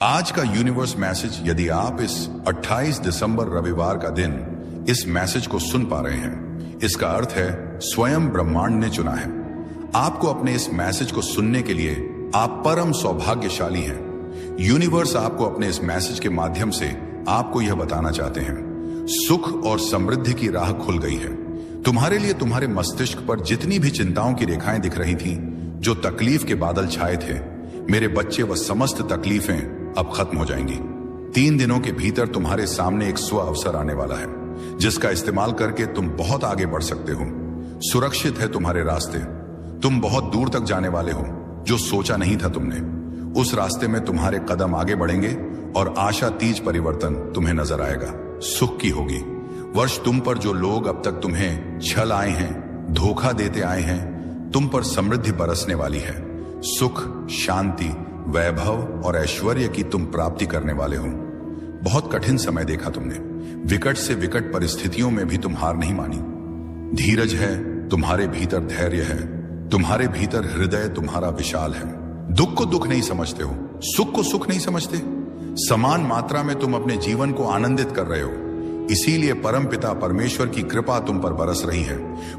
आज का universe message, यदि आप इस 28 दिसंबर रविवार का दिन इस मैसेज को सुन पा रहे हैं, इसका अर्थ है स्वयं ब्रह्मांड ने चुना है आपको अपने इस मैसेज को सुनने के लिए। आप परम सौभाग्यशाली हैं। यूनिवर्स आपको अपने इस मैसेज के माध्यम से आपको यह बताना चाहते हैं, सुख और समृद्धि की राह खुल गई है तुम्हारे लिए। तुम्हारे मस्तिष्क पर जितनी भी चिंताओं की रेखाएं दिख रही थीं, जो तकलीफ के बादल छाए थे, मेरे बच्चे, वह समस्त तकलीफें अब खत्म हो जाएंगी। 3 दिनों के भीतर तुम्हारे सामने एक स्व अवसर आने वाला है, जिसका इस्तेमाल करके तुम बहुत आगे बढ़ सकते हो। सुरक्षित है तुम्हारे रास्ते। तुम बहुत दूर तक जाने वाले हो, जो सोचा नहीं था तुमने। उस रास्ते में तुम्हारे कदम आगे बढ़ेंगे और आशातीत परिवर्तन तुम्हें नजर आएगा। सुख की होगी वर्ष। तुम पर जो लोग अब तक तुम्हें छल आए हैं, धोखा देते आए हैं, तुम पर समृद्धि बरसने वाली है। सुख, शांति, वैभव और ऐश्वर्य की तुम प्राप्ति करने वाले हो। बहुत कठिन समय देखा तुमने। विकट से विकट परिस्थितियों में भी तुम हार नहीं मानी। धीरज है तुम्हारे भीतर, धैर्य है तुम्हारे भीतर, हृदय तुम्हारा विशाल है। दुख को दुख नहीं समझते हो, सुख को सुख नहीं समझते। समान मात्रा में तुम अपने जीवन को आनंदित कर रहे हो। इसीलिए परमपिता परमेश्वर की कृपा तुम पर बरस रही है।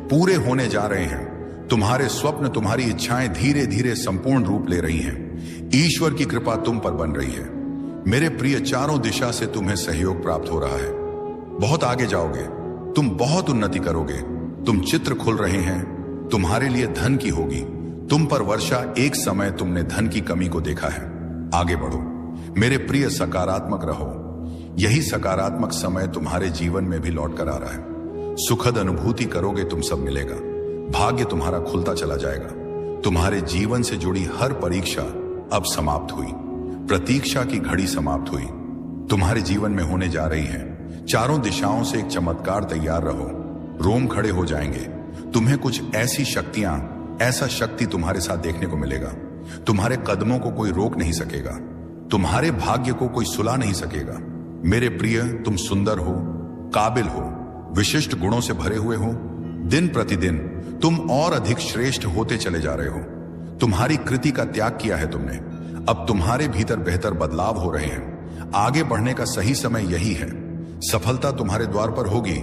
पूरे होने जा रहे हैं तुम्हारे स्वप्न, तुम्हारी इच्छाएं धीरे धीरे संपूर्ण रूप ले रही हैं। ईश्वर की कृपा तुम पर बन रही है। मेरे प्रिय, चारों दिशा से तुम्हें सहयोग प्राप्त हो रहा है। बहुत आगे जाओगे, तुम बहुत उन्नति करोगे। तुम चित्र खुल रहे हैं, तुम्हारे लिए धन की होगी। तुम पर वर्षा, एक समय तुमने धन की कमी को देखा है। आगे बढ़ो मेरे प्रिय, सकारात्मक रहो। यही सकारात्मक समय तुम्हारे जीवन में भी लौट कर आ रहा है। सुखद अनुभूति करोगे, तुम सब मिलेगा। भाग्य तुम्हारा खुलता चला जाएगा। तुम्हारे जीवन से जुड़ी हर परीक्षा अब समाप्त हुई। प्रतीक्षा की घड़ी समाप्त हुई। तुम्हारे जीवन में होने जा रही है। चारों दिशाओं से एक चमत्कार। तैयार रहो, रोम खड़े हो जाएंगे। तुम्हें कुछ ऐसी शक्तियां, ऐसा शक्ति तुम्हारे साथ देखने को मिलेगा। तुम्हारे कदमों को कोई रोक नहीं सकेगा। तुम्हारे भाग्य को कोई सुला नहीं सकेगा। मेरे प्रिय, तुम सुंदर हो, काबिल हो, विशिष्ट गुणों से भरे हुए हो। दिन प्रतिदिन तुम और अधिक श्रेष्ठ होते चले जा रहे हो। तुम्हारी कृति का त्याग किया है तुमने। अब तुम्हारे भीतर बेहतर बदलाव हो रहे हैं। आगे बढ़ने का सही समय यही है। सफलता तुम्हारे द्वार पर होगी,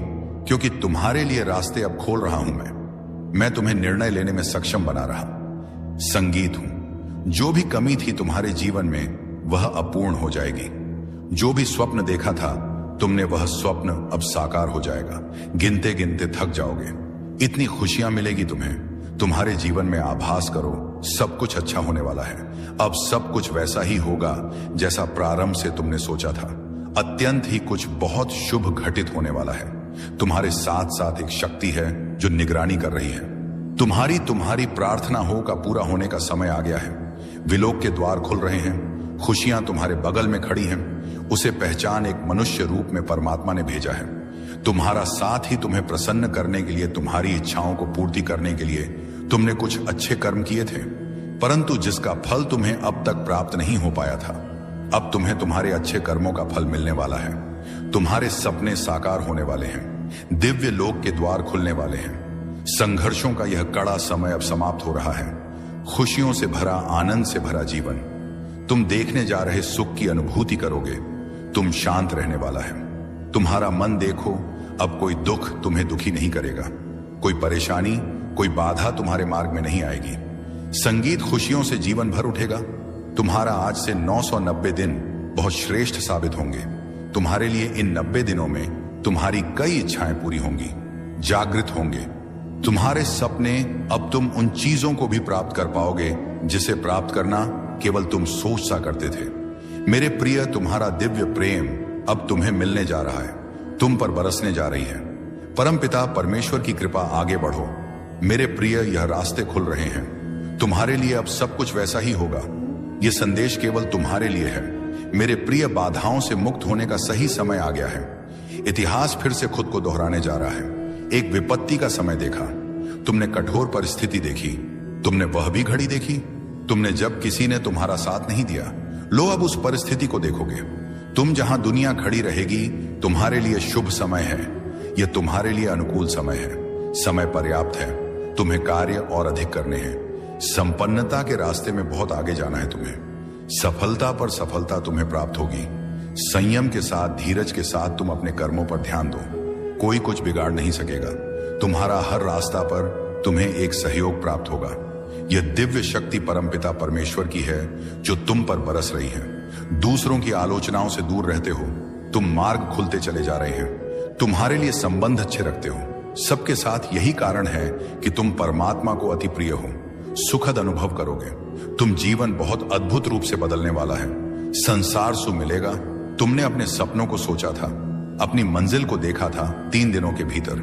क्योंकि तुम्हारे लिए रास्ते अब खोल रहा हूं मैं तुम्हें निर्णय लेने में सक्षम बना रहा। संगीत हूं। जो भी कमी थी तुम्हारे जीवन में, वह अपूर्ण हो जाएगी। जो भी स्वप्न देखा था तुमने, वह स्वप्न अब साकार हो जाएगा। गिनते गिनते थक जाओगे। इतनी खुशियां मिलेगी तुम्हें। तुम्हारे जीवन में आभास करो, सब कुछ अच्छा होने वाला है। अब सब कुछ वैसा ही होगा जैसा प्रारंभ से तुमने सोचा था। अत्यंत ही कुछ बहुत शुभ घटित होने वाला है। तुम्हारे साथ साथ एक शक्ति है जो निगरानी कर रही है। तुम्हारी प्रार्थना हो का पूरा होने का समय आ गया है। विलोक के द्वार खुल रहे हैं। खुशियां तुम्हारे बगल में खड़ी हैं। उसे पहचान, एक मनुष्य रूप में परमात्मा ने भेजा है। तुम्हारा साथ ही तुम्हें प्रसन्न करने के लिए, तुम्हारी इच्छाओं को पूर्ति करने के लिए तुमने कुछ अच्छे कर्म किए थे, परंतु जिसका फल तुम्हें अब तक प्राप्त नहीं हो पाया था। अब तुम्हें तुम्हारे अच्छे कर्मों का फल मिलने वाला है। तुम्हारे सपने साकार होने वाले हैं। दिव्य लोक के द्वार खुलने वाले हैं। संघर्षों का यह कड़ा समय अब समाप्त हो रहा है। खुशियों से भरा, आनंद से भरा जीवन तुम देखने जा रहे सुख की अनुभूति करोगे। तुम शांत रहने वाला है। तुम्हारा मन देखो, अब कोई दुख तुम्हें दुखी नहीं करेगा। कोई परेशानी, कोई बाधा तुम्हारे मार्ग में नहीं आएगी। संगीत खुशियों से जीवन भर उठेगा। तुम्हारा आज से 990 दिन बहुत श्रेष्ठ साबित होंगे। तुम्हारे लिए इन 90 दिनों में तुम्हारी कई इच्छाएं पूरी होंगी, जागृत होंगे। तुम्हारे सपने, अब तुम उन चीजों को भी प्राप्त कर पाओगे जिसे प्राप्त करना केवल तुम सोच सा करते थे। मेरे प्रिय, तुम्हारा दिव्य प्रेम अब तुम्हें मिलने जा रहा है, तुम पर बरसने जा रही है। परमपिता परमेश्वर की कृपा, आगे बढ़ो मेरे प्रिय। यह रास्ते खुल रहे हैं तुम्हारे लिए। अब सब कुछ वैसा ही होगा। यह संदेश केवल तुम्हारे लिए है मेरे प्रिय। बाधाओं से मुक्त होने का सही समय आ गया है। इतिहास फिर से खुद को दोहराने जा रहा है। एक विपत्ति का समय देखा तुमने, कठोर परिस्थिति देखी तुमने, वह भी घड़ी देखी तुमने जब किसी ने तुम्हारा साथ नहीं दिया। लो, अब उस परिस्थिति को देखोगे। तुम जहां दुनिया खड़ी रहेगी, तुम्हारे लिए शुभ समय है। यह तुम्हारे लिए अनुकूल समय है। समय पर्याप्त है। तुम्हें कार्य और अधिक करने हैं। संपन्नता के रास्ते में बहुत आगे जाना है तुम्हें। सफलता पर सफलता तुम्हें प्राप्त होगी। संयम के साथ, धीरज के साथ तुम अपने कर्मों पर ध्यान दो। कोई कुछ बिगाड़ नहीं सकेगा। तुम्हारा हर रास्ता पर तुम्हें एक सहयोग प्राप्त होगा। यह दिव्य शक्ति परमपिता परमेश्वर की है जो तुम पर बरस रही है। दूसरों की आलोचनाओं से दूर रहते हो। तुम मार्ग खुलते चले जा रहे हैं। तुम्हारे लिए संबंध अच्छे रखते हो। सबके साथ यही कारण है कि तुम परमात्मा को अति प्रिय हो। सुखद अनुभव करोगे। तुम जीवन बहुत अद्भुत रूप से बदलने वाला है। संसार सु मिलेगा। तुमने अपने सपनों को सोचा था, अपनी मंजिल को देखा था। 3 दिनों के भीतर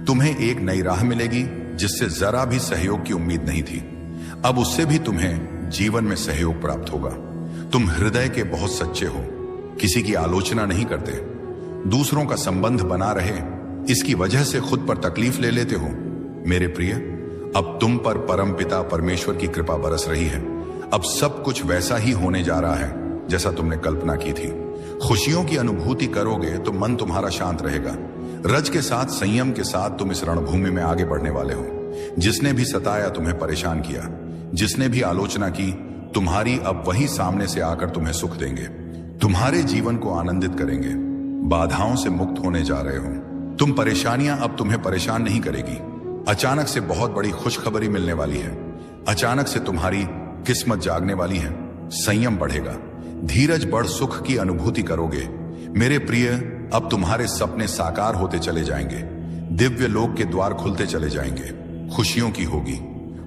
तुम्हें एक नई राह मिलेगी जिससे जरा भी सहयोग की उम्मीद नहीं थी। अब उससे भी तुम्हें जीवन में सहयोग प्राप्त होगा। तुम हृदय के बहुत सच्चे हो, किसी की आलोचना नहीं करते। दूसरों का संबंध बना रहे इसकी वजह से खुद पर तकलीफ ले लेते हो। मेरे प्रिय, अब तुम पर परमपिता परमेश्वर की कृपा बरस रही है। अब सब कुछ वैसा ही होने जा रहा है जैसा तुमने कल्पना की थी। खुशियों की अनुभूति करोगे तो मन तुम्हारा शांत रहेगा। रज के साथ, संयम के साथ तुम इस रणभूमि में आगे बढ़ने वाले हो। जिसने भी सताया, तुम्हें परेशान किया, जिसने भी आलोचना की, तुम्हारी अब वही सामने से आकर तुम्हें सुख देंगे, तुम्हारे जीवन को आनंदित करेंगे। बाधाओं से मुक्त होने जा रहे हो तुम। परेशानियां अब तुम्हें परेशान नहीं करेगी। अचानक से बहुत बड़ी खुशखबरी मिलने वाली है। अचानक से तुम्हारी किस्मत जागने वाली है। संयम बढ़ेगा, धीरज बढ़ सुख की अनुभूति करोगे। मेरे प्रिय, अब तुम्हारे सपने साकार होते चले जाएंगे। दिव्य लोक के द्वार खुलते चले जाएंगे। खुशियों की होगी।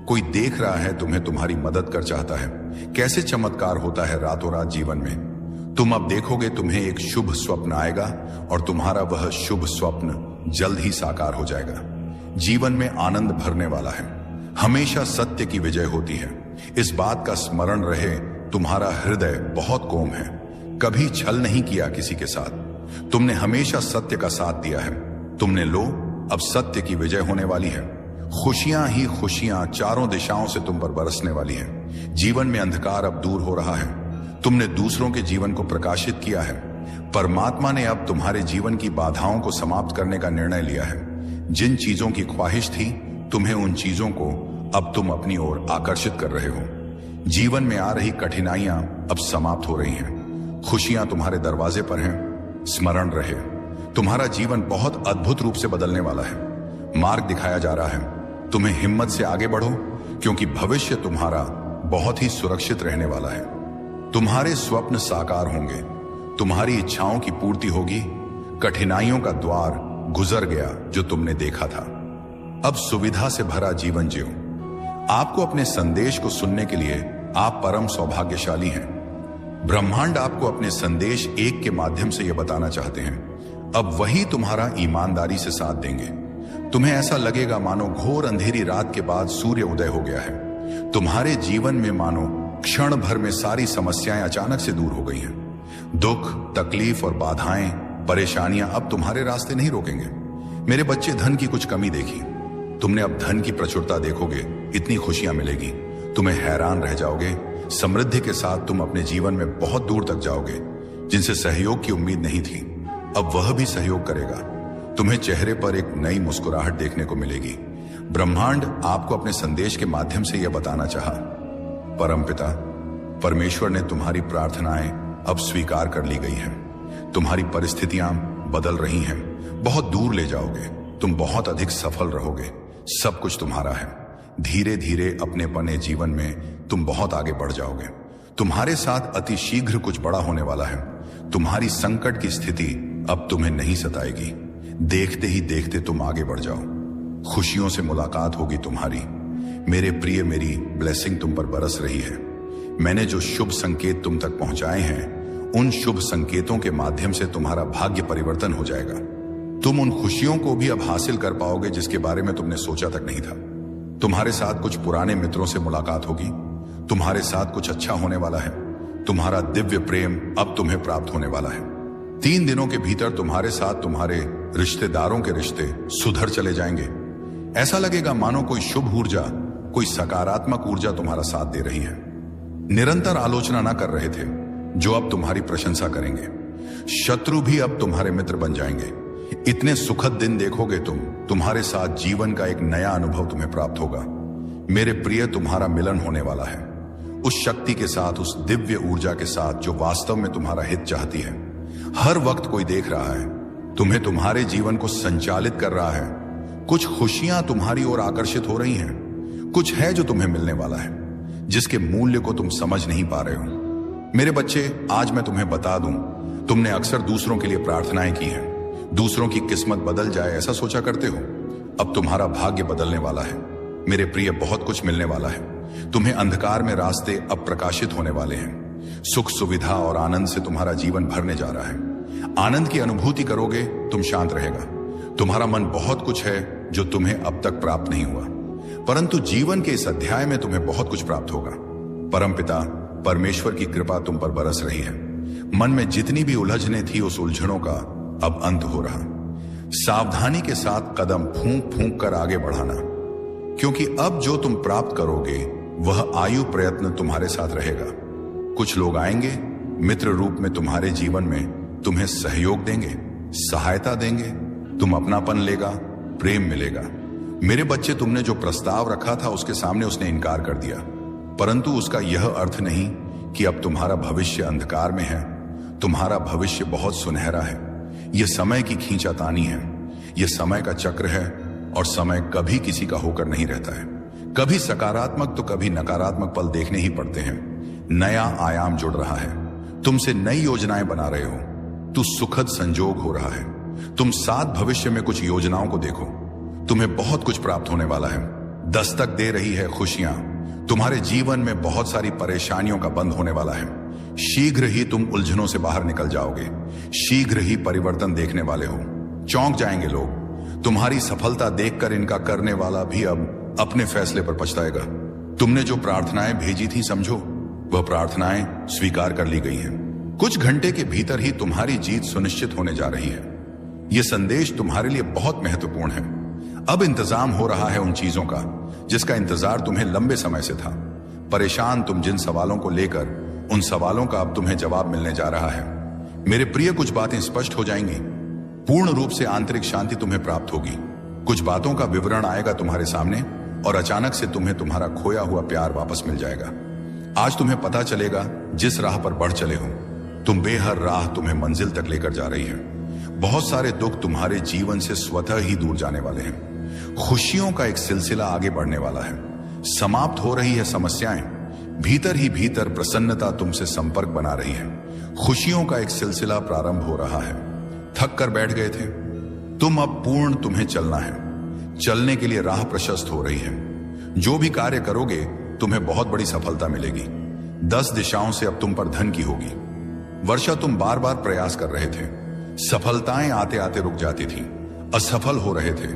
कोई देख रहा है तुम्हें, तुम्हारी मदद कर चाहता है। कैसे चमत्कार होता है रातों रात जीवन में। तुम अब देखोगे तुम्हें एक शुभ स्वप्न आएगा और तुम्हारा वह शुभ स्वप्न जल्द ही साकार हो जाएगा। जीवन में आनंद भरने वाला है। हमेशा सत्य की विजय होती है। इस बात का स्मरण रहे, तुम्हारा हृदय बहुत कोमल है। कभी छल नहीं किया किसी के साथ। तुमने हमेशा सत्य का साथ दिया है। तुमने लो, अब सत्य की विजय होने वाली है। खुशियां ही खुशियां चारों दिशाओं से तुम पर बरसने वाली है। जीवन में अंधकार अब दूर हो रहा है। तुमने दूसरों के जीवन को प्रकाशित किया है। परमात्मा ने अब तुम्हारे जीवन की बाधाओं को समाप्त करने का निर्णय लिया है। जिन चीजों की ख्वाहिश थी, तुम्हें उन चीजों को अब तुम अपनी ओर आकर्षित कर रहे हो। जीवन में आ रही कठिनाइयां अब समाप्त हो रही हैं। खुशियां तुम्हारे दरवाजे पर हैं। स्मरण रहे, तुम्हारा जीवन बहुत अद्भुत रूप से बदलने वाला है। मार्ग दिखाया जा रहा है। तुम्हें हिम्मत से आगे बढ़ो, क्योंकि भविष्य तुम्हारा बहुत ही सुरक्षित रहने वाला है। तुम्हारे स्वप्न साकार होंगे। तुम्हारी इच्छाओं की पूर्ति होगी। कठिनाइयों का द्वार गुजर गया जो तुमने देखा था। अब सुविधा से भरा जीवन जियो। आपको अपने संदेश को सुनने के लिए आप परम सौभाग्यशाली हैं। ब्रह्मांड आपको अपने संदेश एक के माध्यम से यह बताना चाहते हैं। अब वही तुम्हारा ईमानदारी से साथ देंगे। तुम्हें ऐसा लगेगा मानो घोर अंधेरी रात के बाद सूर्य उदय हो गया है। तुम्हारे जीवन में मानो क्षण भर में सारी समस्याएं अचानक से दूर हो गई हैं। दुख, तकलीफ और बाधाएं, परेशानियां अब तुम्हारे रास्ते नहीं रोकेंगे। मेरे बच्चे, धन की कुछ कमी देखी, तुमने अब धन की प्रचुरता देखोगे। इतनी खुशियां मिलेगी, तुम्हें हैरान रह जाओगे। समृद्धि के साथ तुम अपने जीवन में बहुत दूर तक जाओगे। जिनसे सहयोग की उम्मीद नहीं थी, अब वह भी सहयोग करेगा। तुम्हें चेहरे पर एक नई मुस्कुराहट देखने को मिलेगी। ब्रह्मांड आपको अपने संदेश के माध्यम से यह बताना चाहा, परमपिता परमेश्वर ने तुम्हारी प्रार्थनाएं अब स्वीकार कर ली गई हैं। तुम्हारी परिस्थितियां बदल रही हैं। बहुत दूर ले जाओगे। तुम बहुत अधिक सफल रहोगे। सब कुछ तुम्हारा है। धीरे धीरे अपने पने जीवन में तुम बहुत आगे बढ़ जाओगे। तुम्हारे साथ अति शीघ्र कुछ बड़ा होने वाला है। तुम्हारी संकट की स्थिति अब तुम्हें नहीं सताएगी। देखते ही देखते तुम आगे बढ़ जाओ। खुशियों से मुलाकात होगी तुम्हारी। मेरे प्रिय, मेरी ब्लेसिंग तुम पर बरस रही है। मैंने जो शुभ संकेत तुम तक पहुंचाए हैं, उन शुभ संकेतों के माध्यम से तुम्हारा भाग्य परिवर्तन हो जाएगा। तुम उन खुशियों को भी अब हासिल कर पाओगे जिसके बारे में तुमने सोचा तक नहीं था। तुम्हारे साथ कुछ पुराने मित्रों से मुलाकात होगी। तुम्हारे साथ कुछ अच्छा होने वाला है। तुम्हारा दिव्य प्रेम अब तुम्हें प्राप्त होने वाला है। 3 दिनों के भीतर तुम्हारे साथ तुम्हारे रिश्तेदारों के रिश्ते सुधर चले जाएंगे। ऐसा लगेगा मानो कोई शुभ ऊर्जा, कोई सकारात्मक ऊर्जा तुम्हारा साथ दे रही है। निरंतर आलोचना ना कर रहे थे, जो अब तुम्हारी प्रशंसा करेंगे। शत्रु भी अब तुम्हारे मित्र बन जाएंगे। इतने सुखद दिन देखोगे तुम। तुम्हारे साथ जीवन का एक नया अनुभव तुम्हें प्राप्त होगा। मेरे प्रिय, तुम्हारा मिलन होने वाला है। उस शक्ति के साथ, उस दिव्य ऊर्जा के साथ जो वास्तव में तुम्हारा हित चाहती है। हर वक्त कोई देख रहा है, तुम्हें तुम्हारे जीवन को संचालित कर रहा है। कुछ खुशियां तुम्हारी ओर आकर्षित हो रही हैं, कुछ है जो तुम्हें मिलने वाला है, जिसके मूल्य को तुम समझ नहीं पा रहे हो। मेरे बच्चे, आज मैं तुम्हें बता दूं, तुमने अक्सर दूसरों के लिए प्रार्थनाएं की हैं, दूसरों की किस्मत बदल जाए ऐसा सोचा करते हो। अब तुम्हारा भाग्य बदलने वाला है मेरे प्रिय, बहुत कुछ मिलने वाला है तुम्हें। अंधकार में रास्ते अब प्रकाशित होने वाले हैं। सुख, सुविधा और आनंद से तुम्हारा जीवन भरने जा रहा है। आनंद की अनुभूति करोगे, तुम शांत रहेगा। तुम्हारा मन बहुत कुछ है जो तुम्हें अब तक प्राप्त नहीं हुआ, परंतु जीवन के इस अध्याय में तुम्हें बहुत कुछ प्राप्त होगा। परमपिता परमेश्वर की कृपा तुम पर बरस रही है। मन में जितनी भी उलझने थी, उस उलझनों का अब अंत हो रहा। सावधानी के साथ कदम फूंक फूंक कर आगे बढ़ाना, क्योंकि अब जो तुम प्राप्त करोगे वह आयु प्रयत्न तुम्हारे साथ रहेगा। कुछ लोग आएंगे, मित्र रूप में तुम्हारे जीवन में तुम्हें सहयोग देंगे, सहायता देंगे, तुम अपनापन लेगा, प्रेम मिलेगा। मेरे बच्चे, तुमने जो प्रस्ताव रखा था उसके सामने उसने इनकार कर दिया, परंतु उसका यह अर्थ नहीं कि अब तुम्हारा भविष्य अंधकार में है। तुम्हारा भविष्य बहुत सुनहरा है। यह समय की खींचातानी है, यह समय का चक्र है, और समय कभी किसी का होकर नहीं रहता है। कभी सकारात्मक तो कभी नकारात्मक पल देखने ही पड़ते हैं। नया आयाम जुड़ रहा है, तुमसे नई योजनाएं बना रहे हो, तू सुखद संजोग हो रहा है। तुम साथ भविष्य में कुछ योजनाओं को देखो, तुम्हें बहुत कुछ प्राप्त होने वाला है। दस्तक दे रही है खुशियां, तुम्हारे जीवन में बहुत सारी परेशानियों का बंद होने वाला है। शीघ्र ही तुम उलझनों से बाहर निकल जाओगे, शीघ्र ही परिवर्तन देखने वाले हो। चौंक जाएंगे लोग, तुम्हारी सफलता देखकर इनका करने वाला भी अब अपने फैसले पर पछताएगा। तुमने जो प्रार्थनाएं भेजी थी, समझो वह प्रार्थनाएं स्वीकार कर ली गई हैं। कुछ घंटे के भीतर ही तुम्हारी जीत सुनिश्चित होने जा रही है। यह संदेश तुम्हारे लिए बहुत महत्वपूर्ण है। अब इंतजाम हो रहा है उन चीजों का जिसका इंतजार तुम्हें लंबे समय से था। परेशान तुम जिन सवालों को लेकर, उन सवालों का अब तुम्हें जवाब मिलने जा रहा है। मेरे प्रिय, कुछ बातें स्पष्ट हो जाएंगी। पूर्ण रूप से आंतरिक शांति तुम्हें प्राप्त होगी। कुछ बातों का विवरण आएगा तुम्हारे सामने, और अचानक से तुम्हें तुम्हारा खोया हुआ प्यार वापस मिल जाएगा। आज तुम्हें पता चलेगा, जिस राह पर बढ़ चले हो तुम, बेहद राह तुम्हें मंजिल तक लेकर जा रही है। बहुत सारे दुख तुम्हारे जीवन से स्वतः ही दूर जाने वाले हैं। खुशियों का एक सिलसिला आगे बढ़ने वाला है। समाप्त हो रही है समस्याएं, भीतर ही भीतर प्रसन्नता तुमसे संपर्क बना रही है। खुशियों का एक सिलसिला प्रारंभ हो रहा है। थक कर बैठ गए थे तुम, अब पूर्ण तुम्हें चलना है। चलने के लिए राह प्रशस्त हो रही है। जो भी कार्य करोगे तुम्हें बहुत बड़ी सफलता मिलेगी। 10 दिशाओं से अब तुम पर धन की होगी। वर्षा, तुम बार बार प्रयास कर रहे थे, सफलताएं आते आते रुक जाती थी, असफल हो रहे थे।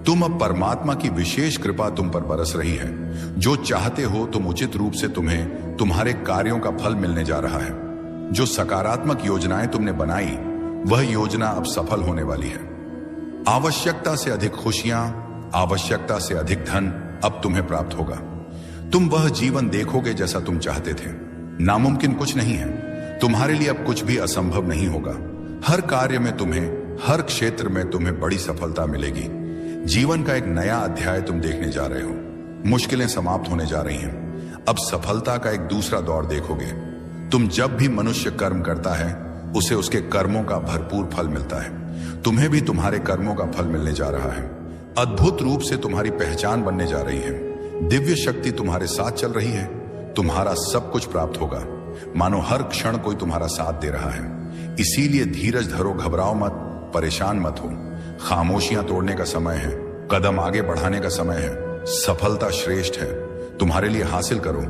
तुम अब परमात्मा की विशेष कृपा तुम पर बरस रही है। जो चाहते हो तुम, उचित रूप से तुम्हें तुम्हारे कार्यों का फल मिलने जा रहा है। जो सकारात्मक योजनाएं तुमने बनाई, वह योजना अब सफल होने वाली है। आवश्यकता से अधिक खुशियां, आवश्यकता से अधिक धन अब तुम्हें प्राप्त होगा। तुम वह जीवन देखोगे जैसा तुम चाहते थे। नामुमकिन कुछ नहीं है, तुम्हारे लिए अब कुछ भी असंभव नहीं होगा। हर कार्य में तुम्हें, हर क्षेत्र में तुम्हें बड़ी सफलता मिलेगी। जीवन का एक नया अध्याय तुम देखने जा रहे हो। मुश्किलें समाप्त होने जा रही हैं। अब सफलता का एक दूसरा दौर देखोगे। तुम जब भी मनुष्य कर्म करता है, उसे उसके कर्मों का भरपूर फल मिलता है। तुम्हें भी तुम्हारे कर्मों का फल मिलने जा रहा है। अद्भुत रूप से तुम्हारी पहचान बनने जा रही है। दिव्य शक्ति तुम्हारे साथ चल रही है। तुम्हारा सब कुछ प्राप्त होगा, मानो हर क्षण कोई तुम्हारा साथ दे रहा है। इसीलिए धीरज धरो, घबराओ मत, परेशान मत हो। खामोशियां तोड़ने का समय है, कदम आगे बढ़ाने का समय है। सफलता श्रेष्ठ है, तुम्हारे लिए हासिल करो।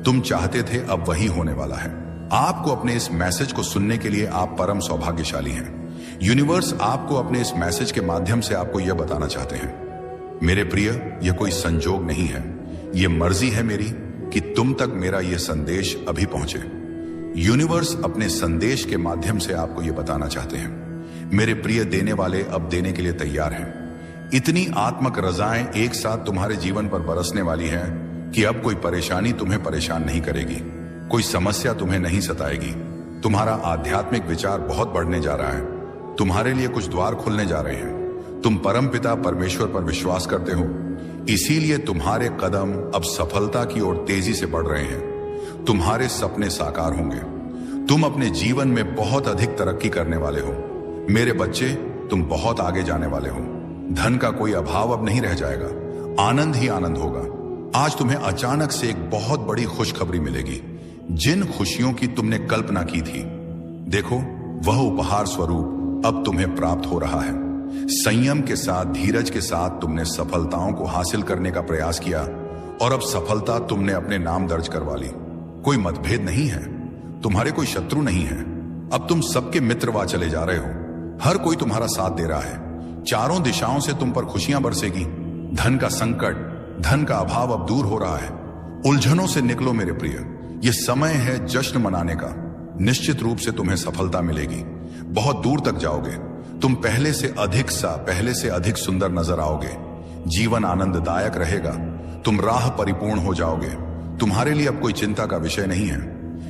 तुम चाहते थे, अब वही होने वाला है। आपको अपने इस मैसेज को सुनने के लिए आप परम सौभाग्यशाली हैं। यूनिवर्स आपको अपने इस मैसेज के माध्यम से आपको यह बताना चाहते हैं, मेरे प्रिय, यह कोई संजोग नहीं है, यह मर्जी है मेरी कि तुम तक मेरा यह संदेश अभी पहुंचे। यूनिवर्स अपने संदेश के माध्यम से आपको यह बताना चाहते हैं, मेरे प्रिय, देने वाले अब देने के लिए तैयार हैं। इतनी आत्मक रजाएं एक साथ तुम्हारे जीवन पर बरसने वाली हैं कि अब कोई परेशानी तुम्हें परेशान नहीं करेगी, कोई समस्या तुम्हें नहीं सताएगी। तुम्हारा आध्यात्मिक विचार बहुत बढ़ने जा रहा है। तुम्हारे लिए कुछ द्वार खुलने जा रहे हैं। तुम परमपिता परमेश्वर पर विश्वास करते हो, इसीलिए तुम्हारे कदम अब सफलता की ओर तेजी से बढ़ रहे हैं। तुम्हारे सपने साकार होंगे। तुम अपने जीवन में बहुत अधिक तरक्की करने वाले हो। मेरे बच्चे, तुम बहुत आगे जाने वाले हो। धन का कोई अभाव अब नहीं रह जाएगा, आनंद ही आनंद होगा। आज तुम्हें अचानक से एक बहुत बड़ी खुशखबरी मिलेगी, जिन खुशियों की तुमने कल्पना की थी, देखो वह उपहार स्वरूप अब तुम्हें प्राप्त हो रहा है। संयम के साथ, धीरज के साथ तुमने सफलताओं को हासिल करने का प्रयास किया और अब सफलता तुमने अपने नाम दर्ज करवा ली। कोई मतभेद नहीं है, तुम्हारे कोई शत्रु नहीं है। अब तुम सबके मित्रवा चले जा रहे हो। हर कोई तुम्हारा साथ दे रहा है। चारों दिशाओं से तुम पर खुशियां बरसेगी। धन का संकट, धन का अभाव अब दूर हो रहा है। उलझनों से निकलो मेरे प्रिय, यह समय है जश्न मनाने का। निश्चित रूप से तुम्हें सफलता मिलेगी, बहुत दूर तक जाओगे। तुम पहले से अधिक सुंदर नजर आओगे। जीवन आनंददायक रहेगा। तुम राह परिपूर्ण हो जाओगे। तुम्हारे लिए अब कोई चिंता का विषय नहीं है,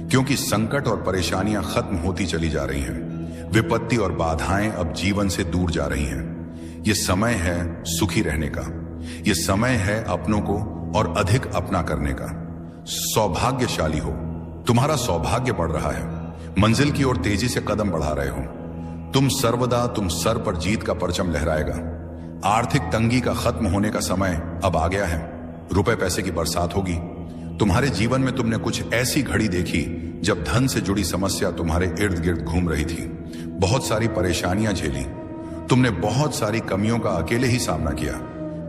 क्योंकि संकट और परेशानियां खत्म होती चली जा रही हैं। विपत्ति और बाधाएं अब जीवन से दूर जा रही हैं। यह समय है सुखी रहने का। यह समय है अपनों को और अधिक अपना करने का। सौभाग्यशाली हो, तुम्हारा सौभाग्य बढ़ रहा है। मंजिल की ओर तेजी से कदम बढ़ा रहे हो। तुम सर पर जीत का परचम लहराएगा। आर्थिक तंगी का खत्म होने का समय अब आ गया है। रुपए पैसे की बरसात होगी। तुम्हारे जीवन में तुमने कुछ ऐसी घड़ी देखी जब धन से जुड़ी समस्या तुम्हारे इर्द गिर्द घूम रही थी। बहुत सारी परेशानियां झेली। तुमने बहुत सारी कमियों का अकेले ही सामना किया,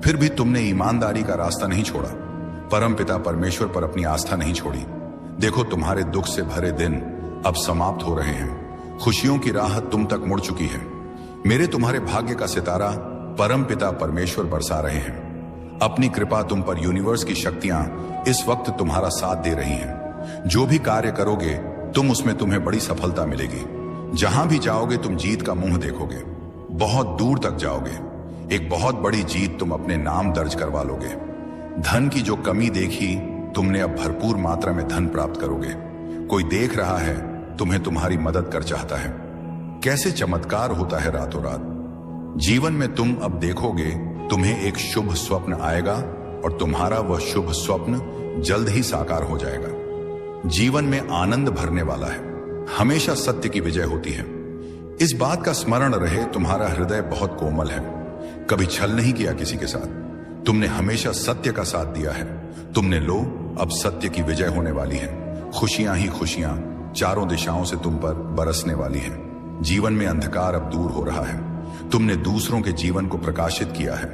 फिर भी तुमने ईमानदारी का रास्ता नहीं छोड़ा। परमपिता परमेश्वर पर अपनी आस्था नहीं छोड़ी। देखो, तुम्हारे दुख से भरे दिन अब समाप्त हो रहे हैं। खुशियों की राह तुम तक मुड़ चुकी है। मेरे तुम्हारे भाग्य का सितारा परमपिता परमेश्वर बरसा रहे हैं। अपनी कृपा तुम पर यूनिवर्स की शक्तियां इस वक्त तुम्हारा साथ दे रही हैं। जो भी कार्य करोगे उसमें तुम्हें बड़ी सफलता मिलेगी। जहां भी जाओगे तुम जीत का मुंह देखोगे। बहुत दूर तक जाओगे। एक बहुत बड़ी जीत तुम अपने नाम दर्ज करवा लोगे। धन की जो कमी देखी तुमने, अब भरपूर मात्रा में धन प्राप्त करोगे। कोई देख रहा है, तुम्हें तुम्हारी मदद कर चाहता है। कैसे चमत्कार होता है रातों रात। जीवन में तुम अब देखोगे, तुम्हें एक शुभ स्वप्न आएगा और तुम्हारा वह शुभ स्वप्न जल्द ही साकार हो जाएगा। जीवन में आनंद भरने वाला है। हमेशा सत्य की विजय होती है। इस बात का स्मरण रहे, तुम्हारा हृदय बहुत कोमल है। कभी छल नहीं किया किसी के साथ। तुमने हमेशा सत्य का साथ दिया है। तुमने लो, अब सत्य की विजय होने वाली है। खुशियां ही खुशियां चारों दिशाओं से तुम पर बरसने वाली हैं। जीवन में अंधकार अब दूर हो रहा है। तुमने दूसरों के जीवन को प्रकाशित किया है।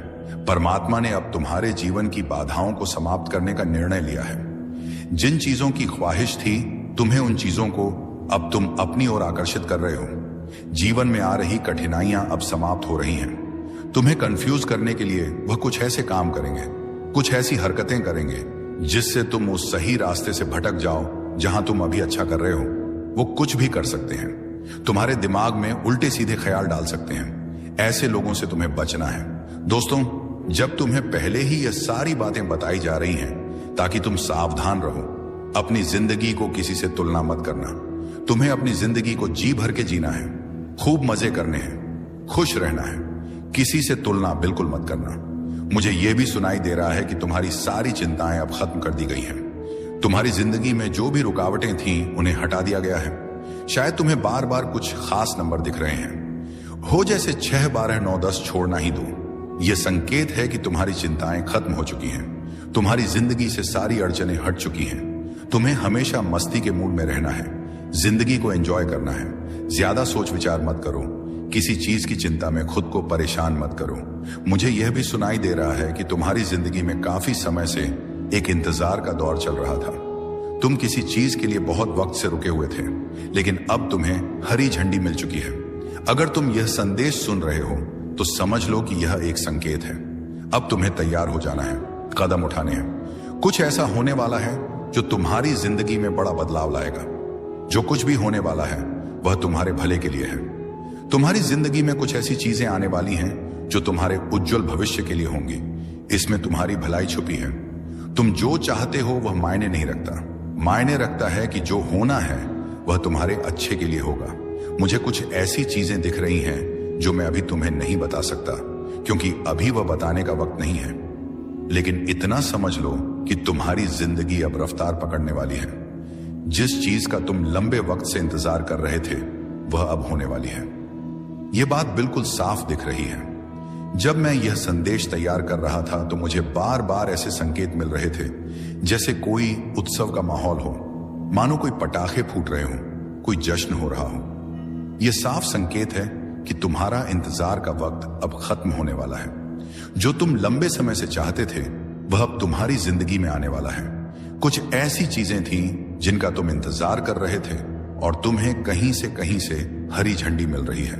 परमात्मा ने अब तुम्हारे जीवन की बाधाओं को समाप्त करने का निर्णय लिया है। जिन चीजों की ख्वाहिश थी, तुम्हें उन चीजों को अब तुम अपनी ओर आकर्षित कर रहे हो। जीवन में आ रही कठिनाइयां अब समाप्त हो रही हैं। तुम्हें कंफ्यूज करने के लिए वह कुछ ऐसे काम करेंगे, कुछ ऐसी हरकतें करेंगे जिससे तुम उस सही रास्ते से भटक जाओ जहां तुम अभी अच्छा कर रहे हो। वो कुछ भी कर सकते हैं। तुम्हारे दिमाग में उल्टे सीधे ख्याल डाल सकते हैं। ऐसे लोगों से तुम्हें बचना है। दोस्तों, जब तुम्हें पहले ही ये सारी बातें बताई जा रही हैं ताकि तुम सावधान रहो। अपनी जिंदगी को किसी से तुलना मत करना। तुम्हें अपनी जिंदगी को जी भर के जीना है। खूब मजे करने हैं, खुश रहना है। किसी से तुलना बिल्कुल मत करना। मुझे यह भी सुनाई दे रहा है कि तुम्हारी सारी चिंताएं अब खत्म कर दी गई हैं। तुम्हारी जिंदगी में जो भी रुकावटें थीं, उन्हें हटा दिया गया है। शायद तुम्हें बार बार कुछ खास नंबर दिख रहे हैं। हो जैसे 6, 12, 9, 10 छोड़ना ही दो। यह संकेत है कि तुम्हारी चिंताएं खत्म हो चुकी हैं। तुम्हारी जिंदगी से सारी अड़चनें हट चुकी हैं। तुम्हें हमेशा मस्ती के मूड में रहना है। जिंदगी को एंजॉय करना है। ज्यादा सोच विचार मत करो। किसी चीज की चिंता में खुद को परेशान मत करो। मुझे यह भी सुनाई दे रहा है कि तुम्हारी जिंदगी में काफी समय से एक इंतजार का दौर चल रहा था। तुम किसी चीज के लिए बहुत वक्त से रुके हुए थे, लेकिन अब तुम्हें हरी झंडी मिल चुकी है। अगर तुम यह संदेश सुन रहे हो तो समझ लो कि यह एक संकेत है। अब तुम्हें तैयार हो जाना है, कदम उठाने हैं। कुछ ऐसा होने वाला है जो तुम्हारी जिंदगी में बड़ा बदलाव लाएगा। जो कुछ भी होने वाला है वह तुम्हारे भले के लिए है। तुम्हारी जिंदगी में कुछ ऐसी चीजें आने वाली हैं जो तुम्हारे उज्जवल भविष्य के लिए होंगी। इसमें तुम्हारी भलाई छुपी है। तुम जो चाहते हो वह मायने नहीं रखता। मायने रखता है कि जो होना है वह तुम्हारे अच्छे के लिए होगा। मुझे कुछ ऐसी चीजें दिख रही हैं जो मैं अभी तुम्हें नहीं बता सकता, क्योंकि अभी वह बताने का वक्त नहीं है। लेकिन इतना समझ लो कि तुम्हारी जिंदगी अब रफ्तार पकड़ने वाली है। जिस चीज का तुम लंबे वक्त से इंतजार कर रहे थे वह अब होने वाली है। यह बात बिल्कुल साफ दिख रही है। जब मैं यह संदेश तैयार कर रहा था तो मुझे बार बार ऐसे संकेत मिल रहे थे जैसे कोई उत्सव का माहौल हो, मानो कोई पटाखे फूट रहे हों, कोई जश्न हो रहा हो। यह साफ संकेत है कि तुम्हारा इंतजार का वक्त अब खत्म होने वाला है। जो तुम लंबे समय से चाहते थे वह अब तुम्हारी जिंदगी में आने वाला है। कुछ ऐसी चीजें थीं जिनका तुम इंतजार कर रहे थे और तुम्हें कहीं से हरी झंडी मिल रही है।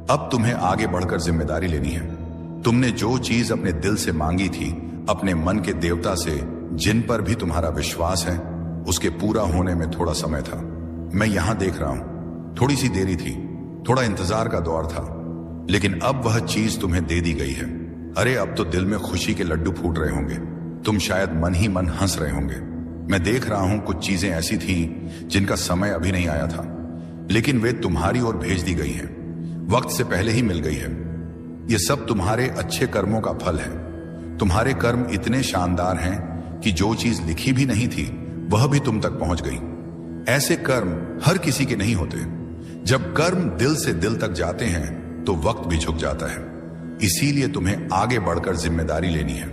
अब तुम्हें आगे बढ़कर जिम्मेदारी लेनी है। तुमने जो चीज अपने दिल से मांगी थी, अपने मन के देवता से जिन पर भी तुम्हारा विश्वास है, उसके पूरा होने में थोड़ा समय था। मैं यहां देख रहा हूं, थोड़ी सी देरी थी, थोड़ा इंतजार का दौर था, लेकिन अब वह चीज तुम्हें दे दी गई है। अरे अब तो दिल में खुशी के लड्डू फूट रहे होंगे। तुम शायद मन ही मन हंस रहे होंगे। मैं देख रहा हूं कुछ चीजें ऐसी थी जिनका समय अभी नहीं आया था, लेकिन वे तुम्हारी ओर भेज दी गई हैं, वक्त से पहले ही मिल गई है। ये सब तुम्हारे अच्छे कर्मों का फल है। तुम्हारे कर्म इतने शानदार हैं कि जो चीज लिखी भी नहीं थी वह भी तुम तक पहुंच गई। ऐसे कर्म हर किसी के नहीं होते। जब कर्म दिल से दिल तक जाते हैं तो वक्त भी झुक जाता है। इसीलिए तुम्हें आगे बढ़कर जिम्मेदारी लेनी है।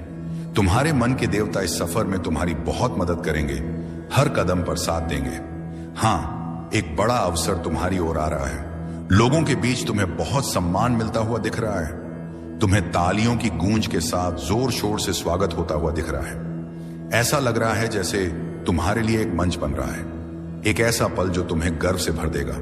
तुम्हारे मन के देवता इस सफर में तुम्हारी बहुत मदद करेंगे, हर कदम पर साथ देंगे। हाँ, एक बड़ा अवसर तुम्हारी ओर आ रहा है। लोगों के बीच तुम्हें बहुत सम्मान मिलता हुआ दिख रहा है। तुम्हें तालियों की गूंज के साथ जोर शोर से स्वागत होता हुआ दिख रहा है। ऐसा लग रहा है जैसे तुम्हारे लिए एक मंच बन रहा है, एक ऐसा पल जो तुम्हें गर्व से भर देगा।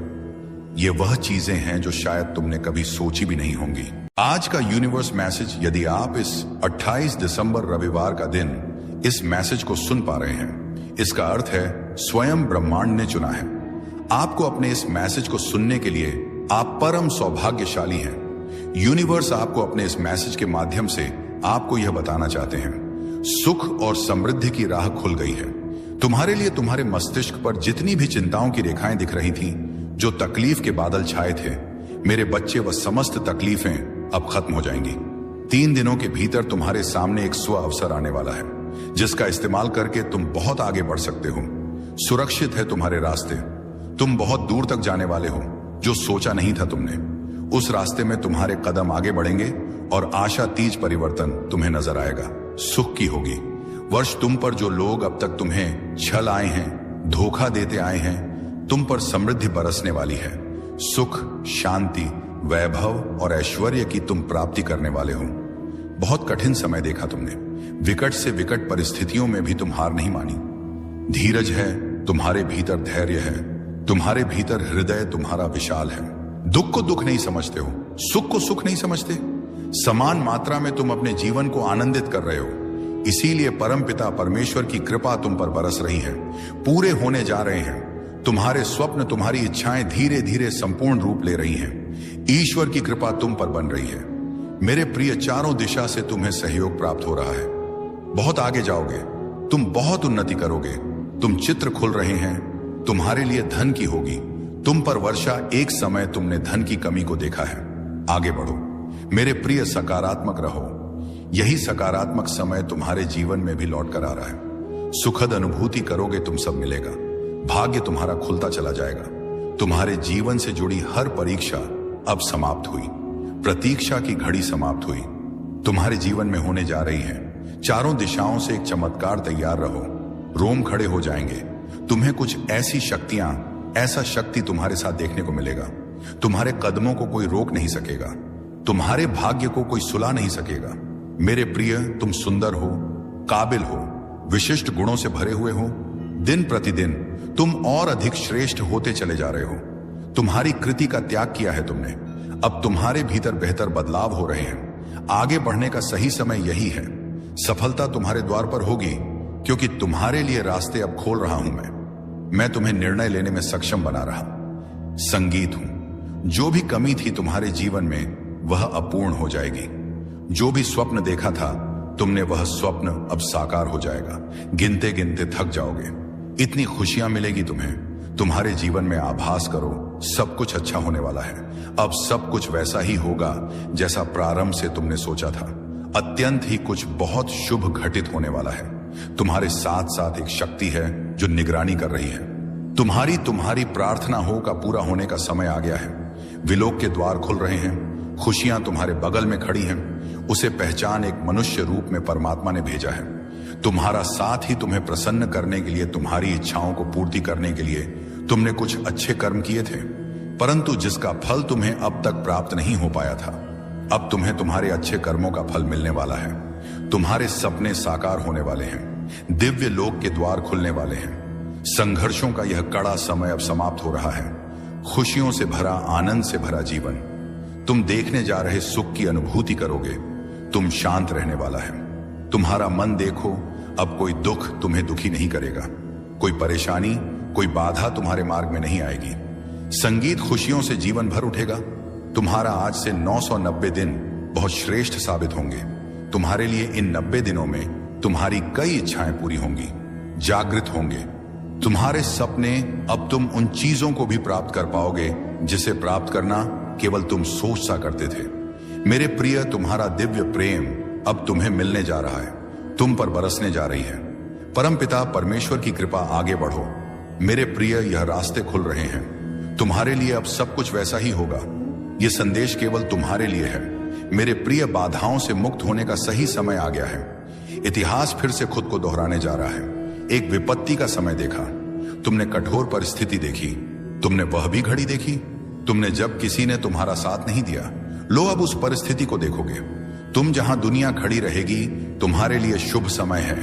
ये वह चीजें हैं जो शायद तुमने कभी सोची भी नहीं होंगी। आज का यूनिवर्स मैसेज, यदि आप इस 28 दिसंबर रविवार का दिन इस मैसेज को सुन पा रहे हैं, इसका अर्थ है स्वयं ब्रह्मांड ने चुना है आपको। अपने इस मैसेज को सुनने के लिए आप परम सौभाग्यशाली हैं। यूनिवर्स आपको अपने इस मैसेज के माध्यम से आपको यह बताना चाहते हैं, सुख और समृद्धि की राह खुल गई है। तुम्हारे लिए तुम्हारे मस्तिष्क पर जितनी भी चिंताओं की रेखाएं दिख रही थीं, जो तकलीफ के बादल छाए थे, मेरे बच्चे, वह समस्त तकलीफें अब खत्म हो जाएंगी। 3 दिनों के भीतर तुम्हारे सामने एक स्व अवसर आने वाला है, जिसका इस्तेमाल करके तुम बहुत आगे बढ़ सकते हो। सुरक्षित है तुम्हारे रास्ते। तुम बहुत दूर तक जाने वाले हो, जो सोचा नहीं था तुमने। उस रास्ते में तुम्हारे कदम आगे बढ़ेंगे और आशातीत परिवर्तन तुम्हें नजर आएगा। सुख की होगी वर्ष। तुम पर जो लोग अब तक तुम्हें छल आए हैं, धोखा देते आए हैं, तुम पर समृद्धि बरसने वाली है। सुख, शांति, वैभव और ऐश्वर्य की तुम प्राप्ति करने वाले हो। बहुत कठिन समय देखा तुमने। विकट से विकट परिस्थितियों में भी तुम हार नहीं मानी। धीरज है तुम्हारे भीतर, धैर्य है तुम्हारे भीतर, हृदय तुम्हारा विशाल है। दुख को दुख नहीं समझते हो, सुख को सुख नहीं समझते। समान मात्रा में तुम अपने जीवन को आनंदित कर रहे हो। इसीलिए परमपिता परमेश्वर की कृपा तुम पर बरस रही है। पूरे होने जा रहे हैं तुम्हारे स्वप्न, तुम्हारी इच्छाएं धीरे धीरे संपूर्ण रूप ले रही हैं। ईश्वर की कृपा तुम पर बन रही है। मेरे प्रिय, चारों दिशा से तुम्हें सहयोग प्राप्त हो रहा है। बहुत आगे जाओगे, तुम बहुत उन्नति करोगे। तुम चित्र खुल रहे हैं, तुम्हारे लिए धन की होगी। तुम पर वर्षा, एक समय तुमने धन की कमी को देखा है। आगे बढ़ो मेरे प्रिय, सकारात्मक रहो। यही सकारात्मक समय तुम्हारे जीवन में भी लौट कर आ रहा है। सुखद अनुभूति करोगे, तुम सब मिलेगा। भाग्य तुम्हारा खुलता चला जाएगा। तुम्हारे जीवन से जुड़ी हर परीक्षा अब समाप्त हुई। प्रतीक्षा की घड़ी समाप्त हुई। तुम्हारे जीवन में होने जा रही है। चारों दिशाओं से एक चमत्कार। तैयार रहो, रोम खड़े हो जाएंगे। तुम्हें कुछ ऐसी शक्तियां, ऐसा शक्ति तुम्हारे साथ देखने को मिलेगा। तुम्हारे कदमों को कोई रोक नहीं सकेगा। तुम्हारे भाग्य को कोई सुला नहीं सकेगा। मेरे प्रिय, तुम सुंदर हो, काबिल हो, विशिष्ट गुणों से भरे हुए हो। दिन प्रतिदिन तुम और अधिक श्रेष्ठ होते चले जा रहे हो। तुम्हारी कृति का त्याग किया है तुमने। अब तुम्हारे भीतर बेहतर बदलाव हो रहे हैं। आगे बढ़ने का सही समय यही है। सफलता तुम्हारे द्वार पर होगी, क्योंकि तुम्हारे लिए रास्ते अब खोल रहा हूं मैं तुम्हें निर्णय लेने में सक्षम बना रहा। संगीत हूं। जो भी कमी थी तुम्हारे जीवन में, वह अपूर्ण हो जाएगी। जो भी स्वप्न देखा था तुमने, वह स्वप्न अब साकार हो जाएगा। गिनते गिनते थक जाओगे। इतनी खुशियां मिलेगी तुम्हें। तुम्हारे जीवन में आभास करो, सब कुछ अच्छा होने वाला है। अब सब कुछ वैसा ही होगा जैसा प्रारंभ से तुमने सोचा था। अत्यंत ही कुछ बहुत शुभ घटित होने वाला है। तुम्हारे साथ साथ एक शक्ति है जो निगरानी कर रही है। तुम्हारी प्रार्थना हो का पूरा होने का समय आ गया है। विलोक के द्वार खुल रहे हैं, खुशियां तुम्हारे बगल में खड़ी हैं। उसे पहचान एक मनुष्य रूप में परमात्मा ने भेजा है। तुम्हारा साथ ही तुम्हें प्रसन्न करने के लिए, तुम्हारी इच्छाओं को पूर्ति करने के लिए तुमने कुछ अच्छे कर्म किए थे, परंतु जिसका फल तुम्हें अब तक प्राप्त नहीं हो पाया था, अब तुम्हें तुम्हारे अच्छे कर्मों का फल मिलने वाला है। तुम्हारे सपने साकार होने वाले हैं, दिव्य लोक के द्वार खुलने वाले हैं। संघर्षों का यह कड़ा समय अब समाप्त हो रहा है। खुशियों से भरा, आनंद से भरा जीवन तुम देखने जा रहे सुख की अनुभूति करोगे। तुम शांत रहने वाला है। तुम्हारा मन देखो, अब कोई दुख तुम्हें दुखी नहीं करेगा। कोई परेशानी, कोई बाधा तुम्हारे मार्ग में नहीं आएगी। संगीत खुशियों से जीवन भर उठेगा। तुम्हारा आज से 990 दिन बहुत श्रेष्ठ साबित होंगे। तुम्हारे लिए इन 90 दिनों में तुम्हारी कई इच्छाएं पूरी होंगी, जागृत होंगे। तुम्हारे सपने, अब तुम उन चीजों को भी प्राप्त कर पाओगे जिसे प्राप्त करना केवल तुम सोच सा करते थे। मेरे प्रिय, तुम्हारा दिव्य प्रेम अब तुम्हें मिलने जा रहा है, तुम पर बरसने जा रही है। परमपिता परमेश्वर की कृपा, आगे बढ़ो मेरे प्रिय, यह रास्ते खुल रहे हैं। तुम्हारे लिए अब सब कुछ वैसा ही होगा। यह संदेश केवल तुम्हारे लिए है। मेरे प्रिय, बाधाओं से मुक्त होने का सही समय आ गया है। इतिहास फिर से खुद को दोहराने जा रहा है। एक विपत्ति का समय देखा, तुमने कठोर परिस्थिति देखी, तुमने वह भी घड़ी देखी, तुमने जब किसी ने तुम्हारा साथ नहीं दिया। लो, अब उस परिस्थिति को देखोगे। तुम जहां दुनिया खड़ी रहेगी, तुम्हारे लिए शुभ समय है।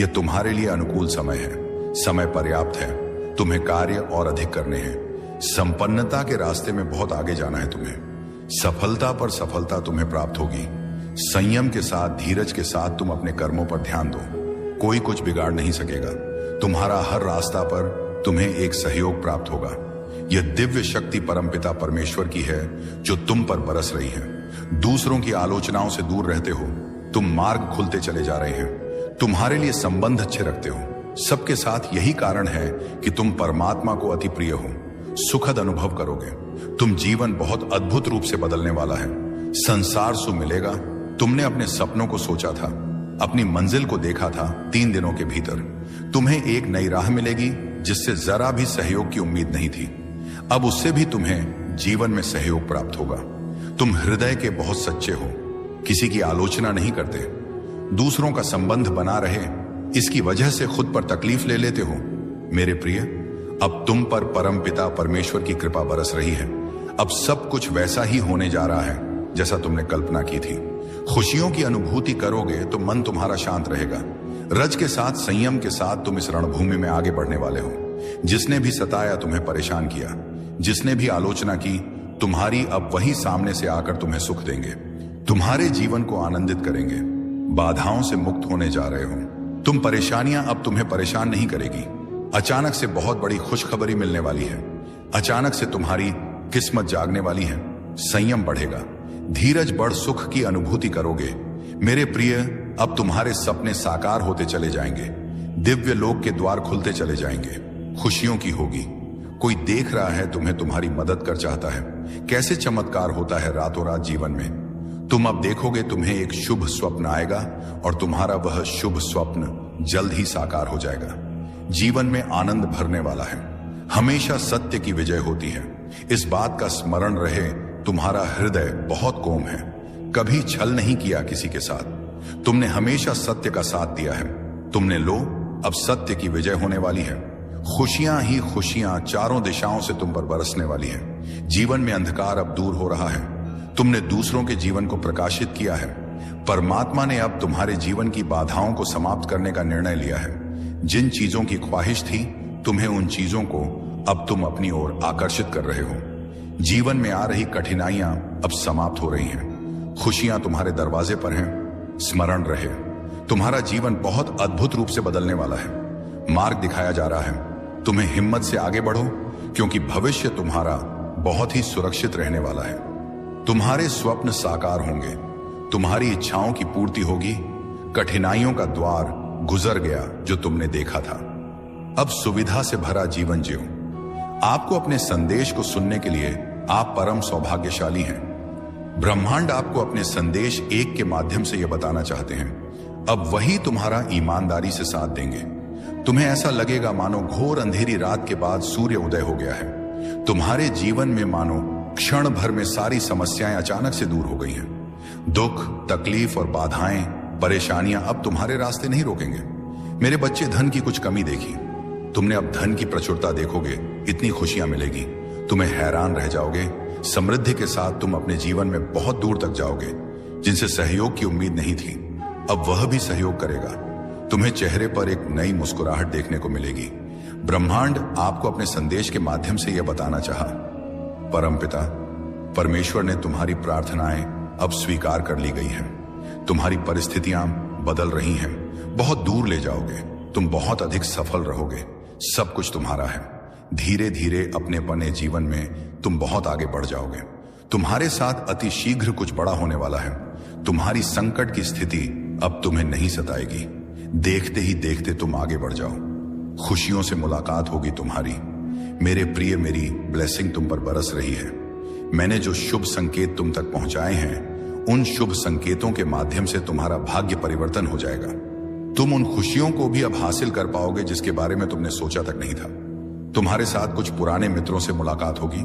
यह तुम्हारे लिए अनुकूल समय है। समय पर्याप्त है। तुम्हें कार्य और अधिक करने हैं। संपन्नता के रास्ते में बहुत आगे जाना है तुम्हें। सफलता पर सफलता तुम्हें प्राप्त होगी। संयम के साथ, धीरज के साथ तुम अपने कर्मों पर ध्यान दो। कोई कुछ बिगाड़ नहीं सकेगा। तुम्हारा हर रास्ता पर तुम्हें एक सहयोग प्राप्त होगा। यह दिव्य शक्ति परमपिता परमेश्वर की है जो तुम पर बरस रही है। दूसरों की आलोचनाओं से दूर रहते हो। तुम मार्ग खुलते चले जा रहे हैं। तुम्हारे लिए संबंध अच्छे रखते हो सबके साथ। यही कारण है कि तुम परमात्मा को अति प्रिय हो। सुखद अनुभव करोगे। तुम जीवन बहुत अद्भुत रूप से बदलने वाला है। संसार सुख मिलेगा। तुमने अपने सपनों को सोचा था, अपनी मंजिल को देखा था। 3 दिनों के भीतर तुम्हें एक नई राह मिलेगी जिससे जरा भी सहयोग की उम्मीद नहीं थी। अब उससे भी तुम्हें जीवन में सहयोग प्राप्त होगा। तुम हृदय के बहुत सच्चे हो, किसी की आलोचना नहीं करते, दूसरों का संबंध बना रहे इसकी वजह से खुद पर तकलीफ ले लेते हो। मेरे प्रिय, अब तुम पर परमपिता परमेश्वर की कृपा बरस रही है। अब सब कुछ वैसा ही होने जा रहा है जैसा तुमने कल्पना की थी। खुशियों की अनुभूति करोगे तो मन तुम्हारा शांत रहेगा। रज के साथ, संयम के साथ तुम इस रणभूमि में आगे बढ़ने वाले हो। जिसने भी सताया, तुम्हें परेशान किया, जिसने भी आलोचना की, तुम्हारी अब वही सामने से आकर तुम्हें सुख देंगे, तुम्हारे जीवन को आनंदित करेंगे। बाधाओं से मुक्त होने जा रहे हो तुम। परेशानियां अब तुम्हें परेशान नहीं करेगी। अचानक से बहुत बड़ी खुशखबरी मिलने वाली है। अचानक से तुम्हारी किस्मत जागने वाली है। संयम बढ़ेगा, धीरज बढ़ सुख की अनुभूति करोगे। मेरे प्रिय, अब तुम्हारे सपने साकार होते चले जाएंगे। दिव्य लोक के द्वार खुलते चले जाएंगे। खुशियों की होगी। कोई देख रहा है तुम्हें, तुम्हारी मदद कर चाहता है। कैसे चमत्कार होता है रातों रात जीवन में। तुम अब देखोगे, तुम्हें एक शुभ स्वप्न आएगा और तुम्हारा वह शुभ स्वप्न जल्द ही साकार हो जाएगा। जीवन में आनंद भरने वाला है। हमेशा सत्य की विजय होती है। इस बात का स्मरण रहे, तुम्हारा हृदय बहुत कोम है। कभी छल नहीं किया किसी के साथ। तुमने हमेशा सत्य का साथ दिया है। तुमने लो, अब सत्य की विजय होने वाली है। खुशियां ही खुशियां चारों दिशाओं से तुम पर बरसने वाली है। जीवन में अंधकार अब दूर हो रहा है। तुमने दूसरों के जीवन को प्रकाशित किया है। परमात्मा ने अब तुम्हारे जीवन की बाधाओं को समाप्त करने का निर्णय लिया है। जिन चीजों की ख्वाहिश थी, तुम्हें उन चीजों को अब तुम अपनी ओर आकर्षित कर रहे हो। जीवन में आ रही कठिनाइयां अब समाप्त हो रही हैं। खुशियां तुम्हारे दरवाजे पर हैं। स्मरण रहे, तुम्हारा जीवन बहुत अद्भुत रूप से बदलने वाला है। मार्ग दिखाया जा रहा है। तुम्हें हिम्मत से आगे बढ़ो, क्योंकि भविष्य तुम्हारा बहुत ही सुरक्षित रहने वाला है। तुम्हारे स्वप्न साकार होंगे। तुम्हारी इच्छाओं की पूर्ति होगी। कठिनाइयों का द्वार गुजर गया जो तुमने देखा था। अब सुविधा से भरा जीवन जियो। आपको अपने संदेश को सुनने के लिए आप परम सौभाग्यशाली हैं। ब्रह्मांड आपको अपने संदेश एक के माध्यम से यह बताना चाहते हैं। अब वही तुम्हारा ईमानदारी से साथ देंगे। तुम्हें ऐसा लगेगा मानो घोर अंधेरी रात के बाद सूर्य उदय हो गया है। तुम्हारे जीवन में मानो क्षण भर में सारी समस्याएं अचानक से दूर हो गई हैं। दुख, तकलीफ और बाधाएं, परेशानियां अब तुम्हारे रास्ते नहीं रोकेंगे। मेरे बच्चे, धन की कुछ कमी देखी, तुमने अब धन की प्रचुरता देखोगे। इतनी खुशियां मिलेगी, तुम्हें हैरान रह जाओगे। समृद्धि के साथ तुम अपने जीवन में बहुत दूर तक जाओगे। जिनसे सहयोग की उम्मीद नहीं थी, अब वह भी सहयोग करेगा। तुम्हें चेहरे पर एक नई मुस्कुराहट देखने को मिलेगी। ब्रह्मांड आपको अपने संदेश के माध्यम से यह बताना चाहा, परमपिता परमेश्वर ने तुम्हारी प्रार्थनाएं अब स्वीकार कर ली गई हैं। तुम्हारी परिस्थितियां बदल रही हैं। बहुत दूर ले जाओगे, तुम बहुत अधिक सफल रहोगे। सब कुछ तुम्हारा है। धीरे धीरे अपने बने जीवन में तुम बहुत आगे बढ़ जाओगे। तुम्हारे साथ अति शीघ्र कुछ बड़ा होने वाला है। तुम्हारी संकट की स्थिति अब तुम्हें नहीं सताएगी। देखते ही देखते तुम आगे बढ़ जाओ। खुशियों से मुलाकात होगी तुम्हारी। मेरे प्रिय, मेरी ब्लेसिंग तुम पर बरस रही है। मैंने जो शुभ संकेत तुम तक पहुंचाए हैं, उन शुभ संकेतों के माध्यम से तुम्हारा भाग्य परिवर्तन हो जाएगा। तुम उन खुशियों को भी अब हासिल कर पाओगे जिसके बारे में तुमने सोचा तक नहीं था। तुम्हारे साथ कुछ पुराने मित्रों से मुलाकात होगी।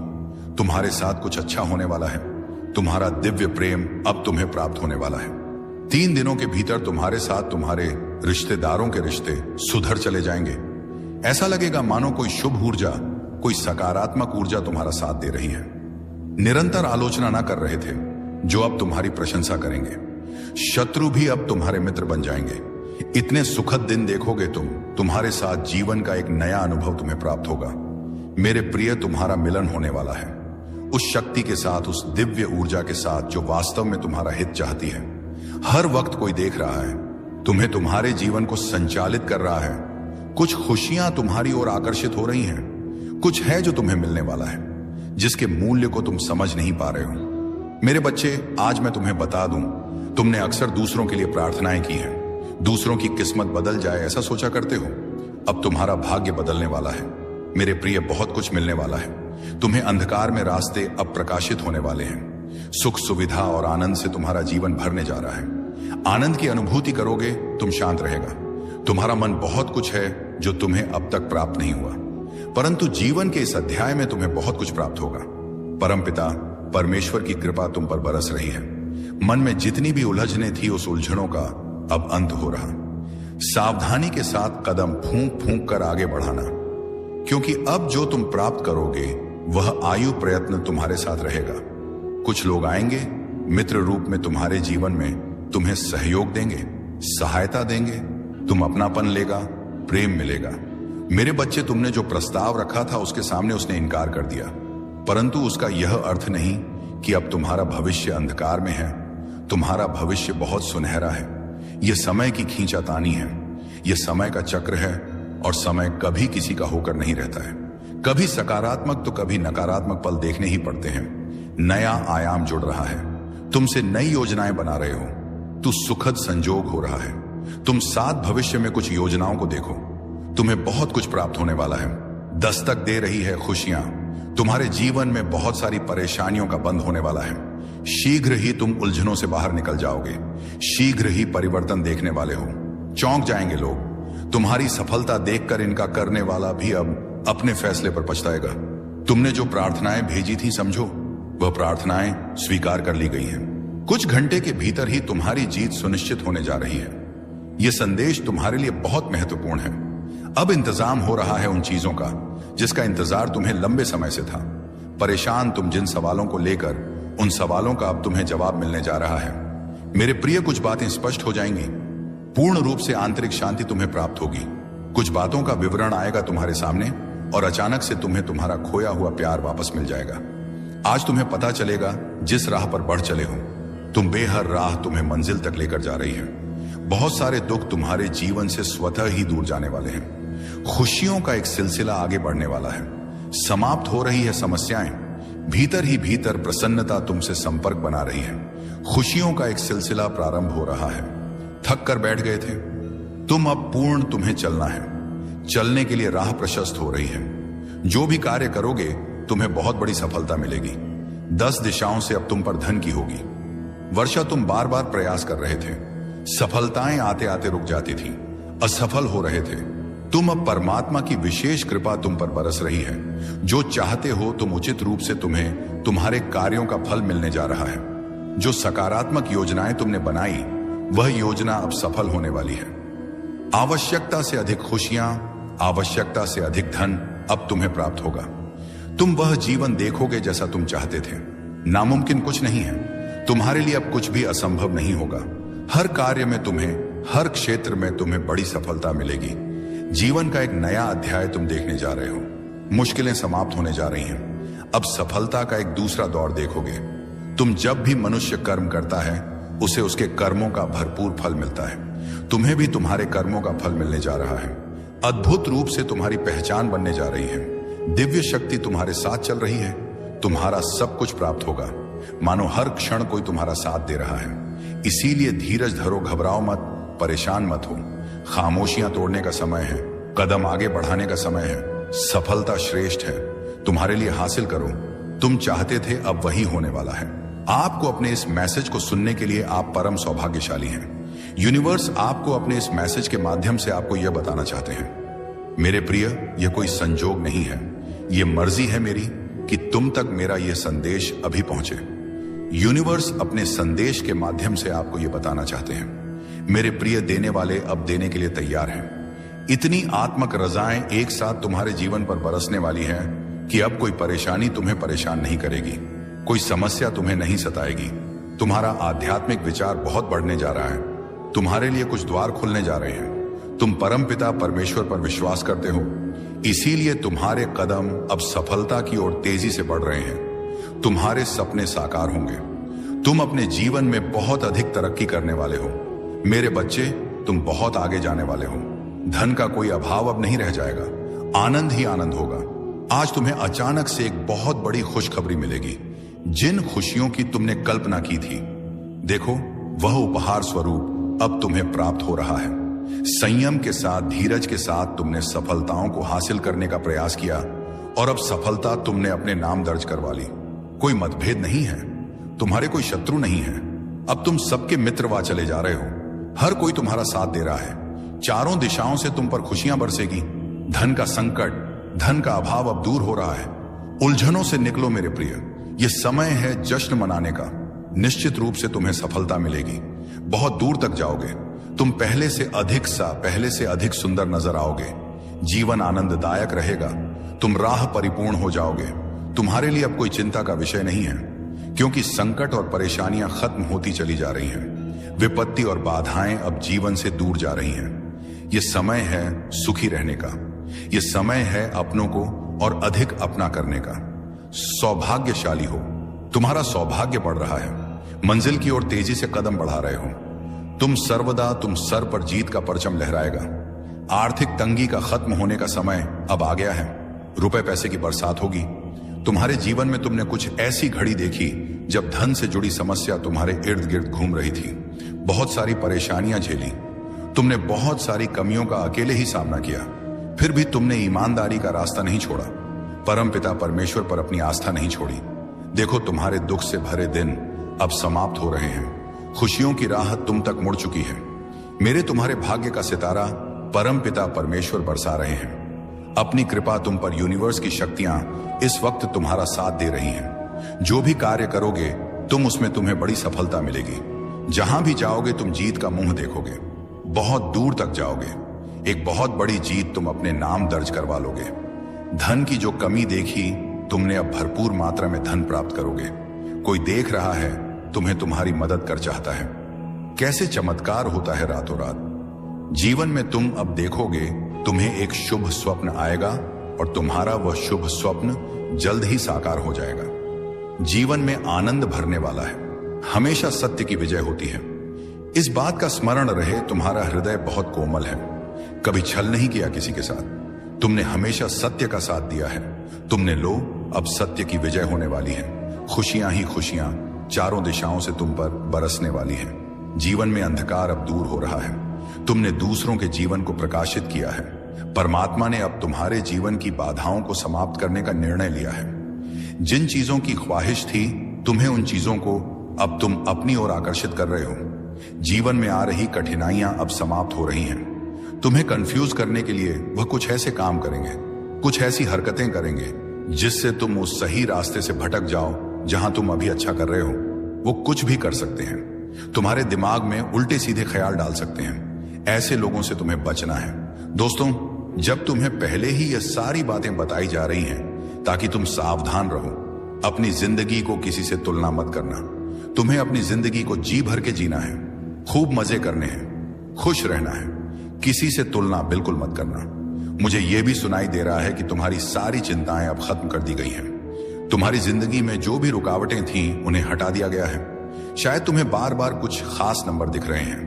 तुम्हारे साथ कुछ अच्छा होने वाला है। तुम्हारा दिव्य प्रेम अब तुम्हें प्राप्त होने वाला है। 3 दिनों के भीतर तुम्हारे साथ तुम्हारे रिश्तेदारों के रिश्ते सुधर चले जाएंगे। ऐसा लगेगा मानो कोई शुभ ऊर्जा, कोई सकारात्मक ऊर्जा तुम्हारा साथ दे रही है। निरंतर आलोचना ना कर रहे थे, जो अब तुम्हारी प्रशंसा करेंगे। शत्रु भी अब तुम्हारे मित्र बन जाएंगे। इतने सुखद दिन देखोगे तुम। तुम्हारे साथ जीवन का एक नया अनुभव तुम्हें प्राप्त होगा। मेरे प्रिय, तुम्हारा मिलन होने वाला है उस शक्ति के साथ, उस दिव्य ऊर्जा के साथ जो वास्तव में तुम्हारा हित चाहती है। हर वक्त कोई देख रहा है, तुम्हें तुम्हारे जीवन को संचालित कर रहा है। कुछ खुशियां तुम्हारी ओर आकर्षित हो रही हैं। कुछ है जो तुम्हें मिलने वाला है, जिसके मूल्य को तुम समझ नहीं पा रहे हो। मेरे बच्चे, आज मैं तुम्हें बता दूं, तुमने अक्सर दूसरों के लिए प्रार्थनाएं की हैं। दूसरों की किस्मत बदल जाए ऐसा सोचा करते हो। अब तुम्हारा भाग्य बदलने वाला है। मेरे प्रिय, बहुत कुछ मिलने वाला है। तुम्हें अंधकार में रास्ते अब प्रकाशित होने वाले हैं। सुख, सुविधा और आनंद से तुम्हारा जीवन भरने जा रहा है। आनंद की अनुभूति करोगे, तुम शांत रहेगा। तुम्हारा मन बहुत कुछ है जो तुम्हें अब तक प्राप्त नहीं हुआ, परंतु जीवन के इस अध्याय में तुम्हें बहुत कुछ प्राप्त होगा। परमपिता परमेश्वर की कृपा तुम पर बरस रही है। मन में जितनी भी उलझने थी, उस उलझनों का अब अंत हो रहा। सावधानी के साथ कदम फूंक फूंक कर आगे बढ़ाना, क्योंकि अब जो तुम प्राप्त करोगे वह आयु प्रयत्न तुम्हारे साथ रहेगा। कुछ लोग आएंगे, मित्र रूप में तुम्हारे जीवन में तुम्हें सहयोग देंगे, सहायता देंगे। तुम अपनापन लेगा, प्रेम मिलेगा। मेरे बच्चे, तुमने जो प्रस्ताव रखा था उसके सामने उसने इनकार कर दिया, परंतु उसका यह अर्थ नहीं कि अब तुम्हारा भविष्य अंधकार में है। तुम्हारा भविष्य बहुत सुनहरा है। यह समय की खींचातानी है। यह समय का चक्र है और समय कभी किसी का होकर नहीं रहता है। कभी सकारात्मक तो कभी नकारात्मक पल देखने ही पड़ते हैं। नया आयाम जुड़ रहा है। तुमसे नई योजनाएं बना रहे हो। तू सुखद संजोग हो रहा है। तुम साथ भविष्य में कुछ योजनाओं को देखो। तुम्हें बहुत कुछ प्राप्त होने वाला है। दस्तक दे रही है खुशियां। तुम्हारे जीवन में बहुत सारी परेशानियों का बंद होने वाला है। शीघ्र ही तुम उलझनों से बाहर निकल जाओगे। शीघ्र ही परिवर्तन देखने वाले हो। चौंक जाएंगे लोग। तुम्हारी सफलता देखकर इनका करने वाला भी अब अपने फैसले पर पछताएगा। तुमने जो प्रार्थनाएं भेजी थी, समझो वह प्रार्थनाएं स्वीकार कर ली गई हैं। कुछ घंटे के भीतर ही तुम्हारी जीत सुनिश्चित होने जा रही है। यह संदेश तुम्हारे लिए बहुत महत्वपूर्ण है। अब इंतजाम हो रहा है उन चीजों का जिसका इंतजार तुम्हें लंबे समय से था। परेशान तुम जिन सवालों को लेकर, उन सवालों का अब तुम्हें जवाब मिलने जा रहा है। मेरे प्रिय, कुछ बातें स्पष्ट हो जाएंगी। पूर्ण रूप से आंतरिक शांति तुम्हें प्राप्त होगी। कुछ बातों का विवरण आएगा तुम्हारे सामने और अचानक से तुम्हें तुम्हारा खोया हुआ प्यार वापस मिल जाएगा। आज तुम्हें पता चलेगा, जिस राह पर बढ़ चले हो तुम, बेहर राह तुम्हें मंजिल तक लेकर जा रही है। बहुत सारे दुख तुम्हारे जीवन से स्वतः ही दूर जाने वाले हैं। खुशियों का एक सिलसिला आगे बढ़ने वाला है। समाप्त हो रही है समस्याएं। भीतर ही भीतर प्रसन्नता तुमसे संपर्क बना रही है। खुशियों का एक सिलसिला प्रारंभ हो रहा है। थक कर बैठ गए थे तुम, अब पूर्ण तुम्हें चलना है। चलने के लिए राह प्रशस्त हो रही है। जो भी कार्य करोगे तुम्हें बहुत बड़ी सफलता मिलेगी। 10 दिशाओं से अब तुम पर धन की होगी। वर्षा, तुम बार बार प्रयास कर रहे थे। सफलताएं आते आते रुक जाती थी। असफल हो रहे थे। तुम अब परमात्मा की विशेष कृपा तुम पर बरस रही है। जो चाहते हो तुम उचित रूप से तुम्हें तुम्हारे कार्यों का फल मिलने जा रहा है। जो सकारात्मक योजनाएं तुमने बनाई वह योजना अब सफल होने वाली है। आवश्यकता से अधिक खुशियां, आवश्यकता से अधिक धन अब तुम्हें प्राप्त होगा। तुम वह जीवन देखोगे जैसा तुम चाहते थे। नामुमकिन कुछ नहीं है। तुम्हारे लिए अब कुछ भी असंभव नहीं होगा। हर कार्य में तुम्हें, हर क्षेत्र में तुम्हें बड़ी सफलता मिलेगी। जीवन का एक नया अध्याय तुम देखने जा रहे हो। मुश्किलें समाप्त होने जा रही हैं। अब सफलता का एक दूसरा दौर देखोगे। तुम जब भी मनुष्य कर्म करता है उसे उसके कर्मों का भरपूर फल मिलता है। तुम्हें भी तुम्हारे कर्मों का फल मिलने जा रहा है। अद्भुत रूप से तुम्हारी पहचान बनने जा रही है। दिव्य शक्ति तुम्हारे साथ चल रही है। तुम्हारा सब कुछ प्राप्त होगा, मानो हर क्षण कोई तुम्हारा साथ दे रहा है। इसीलिए धीरज धरो, घबराओ मत, परेशान मत हो। खामोशियां तोड़ने का समय है, कदम आगे बढ़ाने का समय है। सफलता श्रेष्ठ है, तुम्हारे लिए हासिल करो। तुम चाहते थे अब वही होने वाला है। आपको अपने इस मैसेज को सुनने के लिए आप परम सौभाग्यशाली हैं। यूनिवर्स आपको अपने इस मैसेज के माध्यम से आपको यह बताना चाहते हैं, मेरे प्रिय, यह कोई संजोग नहीं है। यह मर्जी है मेरी कि तुम तक मेरा यह संदेश अभी पहुंचे। यूनिवर्स अपने संदेश के माध्यम से आपको यह बताना चाहते हैं, मेरे प्रिय देने वाले अब देने के लिए तैयार हैं। इतनी आत्मक रजाएं एक साथ तुम्हारे जीवन पर बरसने वाली हैं कि अब कोई परेशानी तुम्हें परेशान नहीं करेगी, कोई समस्या तुम्हें नहीं सताएगी। तुम्हारा आध्यात्मिक विचार बहुत बढ़ने जा रहा है। तुम्हारे लिए कुछ द्वार खुलने जा रहे हैं। तुम परमपिता परमेश्वर पर विश्वास करते हो, इसीलिए तुम्हारे कदम अब सफलता की ओर तेजी से बढ़ रहे हैं। तुम्हारे सपने साकार होंगे। तुम अपने जीवन में बहुत अधिक तरक्की करने वाले हो। मेरे बच्चे, तुम बहुत आगे जाने वाले हो। धन का कोई अभाव अब नहीं रह जाएगा। आनंद ही आनंद होगा। आज तुम्हें अचानक से एक बहुत बड़ी खुशखबरी मिलेगी, जिन खुशियों की तुमने कल्पना की थी। देखो, वह उपहार स्वरूप अब तुम्हें प्राप्त हो रहा है। संयम के साथ, धीरज के साथ तुमने सफलताओं को हासिल करने का प्रयास किया और अब सफलता तुमने अपने नाम दर्ज करवा ली। कोई मतभेद नहीं है, तुम्हारे कोई शत्रु नहीं है। अब तुम सबके मित्रवा चले जा रहे हो। हर कोई तुम्हारा साथ दे रहा है। चारों दिशाओं से तुम पर खुशियां बरसेगी। धन का संकट, धन का अभाव अब दूर हो रहा है। उलझनों से निकलो मेरे प्रिय। यह समय है जश्न मनाने का। निश्चित रूप से तुम्हें सफलता मिलेगी। बहुत दूर तक जाओगे। तुम पहले से अधिक सुंदर नजर आओगे। जीवन आनंददायक रहेगा। तुम राह परिपूर्ण हो जाओगे। तुम्हारे लिए अब कोई चिंता का विषय नहीं है, क्योंकि संकट और परेशानियां खत्म होती चली जा रही हैं। विपत्ति और बाधाएं अब जीवन से दूर जा रही हैं। यह समय है सुखी रहने का। यह समय है अपनों को और अधिक अपना करने का। सौभाग्यशाली हो। तुम्हारा सौभाग्य बढ़ रहा है। मंजिल की ओर तेजी से कदम बढ़ा रहे हो। तुम सर पर जीत का परचम लहराएगा। आर्थिक तंगी का खत्म होने का समय अब आ गया है। रुपए पैसे की बरसात होगी। तुम्हारे जीवन में तुमने कुछ ऐसी घड़ी देखी जब धन से जुड़ी समस्या तुम्हारे इर्द गिर्द घूम रही थी। बहुत सारी परेशानियां झेली। तुमने बहुत सारी कमियों का अकेले ही सामना किया, फिर भी तुमने ईमानदारी का रास्ता नहीं छोड़ा। परमपिता परमेश्वर पर अपनी आस्था नहीं छोड़ी। देखो, तुम्हारे दुख से भरे दिन अब समाप्त हो रहे हैं। खुशियों की राह तुम तक मुड़ चुकी है। मेरे तुम्हारे भाग्य का सितारा परमपिता परमेश्वर बरसा रहे हैं। अपनी कृपा तुम पर यूनिवर्स की शक्तियां इस वक्त तुम्हारा साथ दे रही हैं। जो भी कार्य करोगे उसमें तुम्हें बड़ी सफलता मिलेगी। जहां भी जाओगे तुम जीत का मुंह देखोगे। बहुत दूर तक जाओगे। एक बहुत बड़ी जीत तुम अपने नाम दर्ज करवा लोगे। धन की जो कमी देखी तुमने अब भरपूर मात्रा में धन प्राप्त करोगे। कोई देख रहा है, तुम्हें तुम्हारी मदद कर चाहता है। कैसे चमत्कार होता है रातों रात। जीवन में तुम अब देखोगे तुम्हें एक शुभ स्वप्न आएगा और तुम्हारा वह शुभ स्वप्न जल्द ही साकार हो जाएगा। जीवन में आनंद भरने वाला है। हमेशा सत्य की विजय होती है। इस बात का स्मरण रहे, तुम्हारा हृदय बहुत कोमल है। कभी छल नहीं किया किसी के साथ। तुमने हमेशा सत्य का साथ दिया है। तुमने लो, अब सत्य की विजय होने वाली है। खुशियां ही खुशियां चारों दिशाओं से तुम पर बरसने वाली हैं। जीवन में अंधकार अब दूर हो रहा है। तुमने दूसरों के जीवन को प्रकाशित किया है। परमात्मा ने अब तुम्हारे जीवन की बाधाओं को समाप्त करने का निर्णय लिया है। जिन चीजों की ख्वाहिश थी तुम्हें, उन चीजों को अब तुम अपनी ओर आकर्षित कर रहे हो। जीवन में आ रही कठिनाइयां अब समाप्त हो रही हैं। तुम्हें कंफ्यूज करने के लिए वह कुछ ऐसे काम करेंगे, कुछ ऐसी हरकतें करेंगे जिससे तुम उस सही रास्ते से भटक जाओ जहां तुम अभी अच्छा कर रहे हो। वो कुछ भी कर सकते हैं, तुम्हारे दिमाग में उल्टे सीधे ख्याल डाल सकते हैं। ऐसे लोगों से तुम्हें बचना है। दोस्तों, जब तुम्हें पहले ही ये सारी बातें बताई जा रही हैं ताकि तुम सावधान रहो, अपनी जिंदगी को किसी से तुलना मत करना। तुम्हें अपनी जिंदगी को जी भर के जीना है, खूब मजे करने हैं, खुश रहना है, किसी से तुलना बिल्कुल मत करना। मुझे यह भी सुनाई दे रहा है कि तुम्हारी सारी चिंताएं अब खत्म कर दी गई हैं। तुम्हारी जिंदगी में जो भी रुकावटें थीं उन्हें हटा दिया गया है। शायद तुम्हें बार बार कुछ खास नंबर दिख रहे हैं,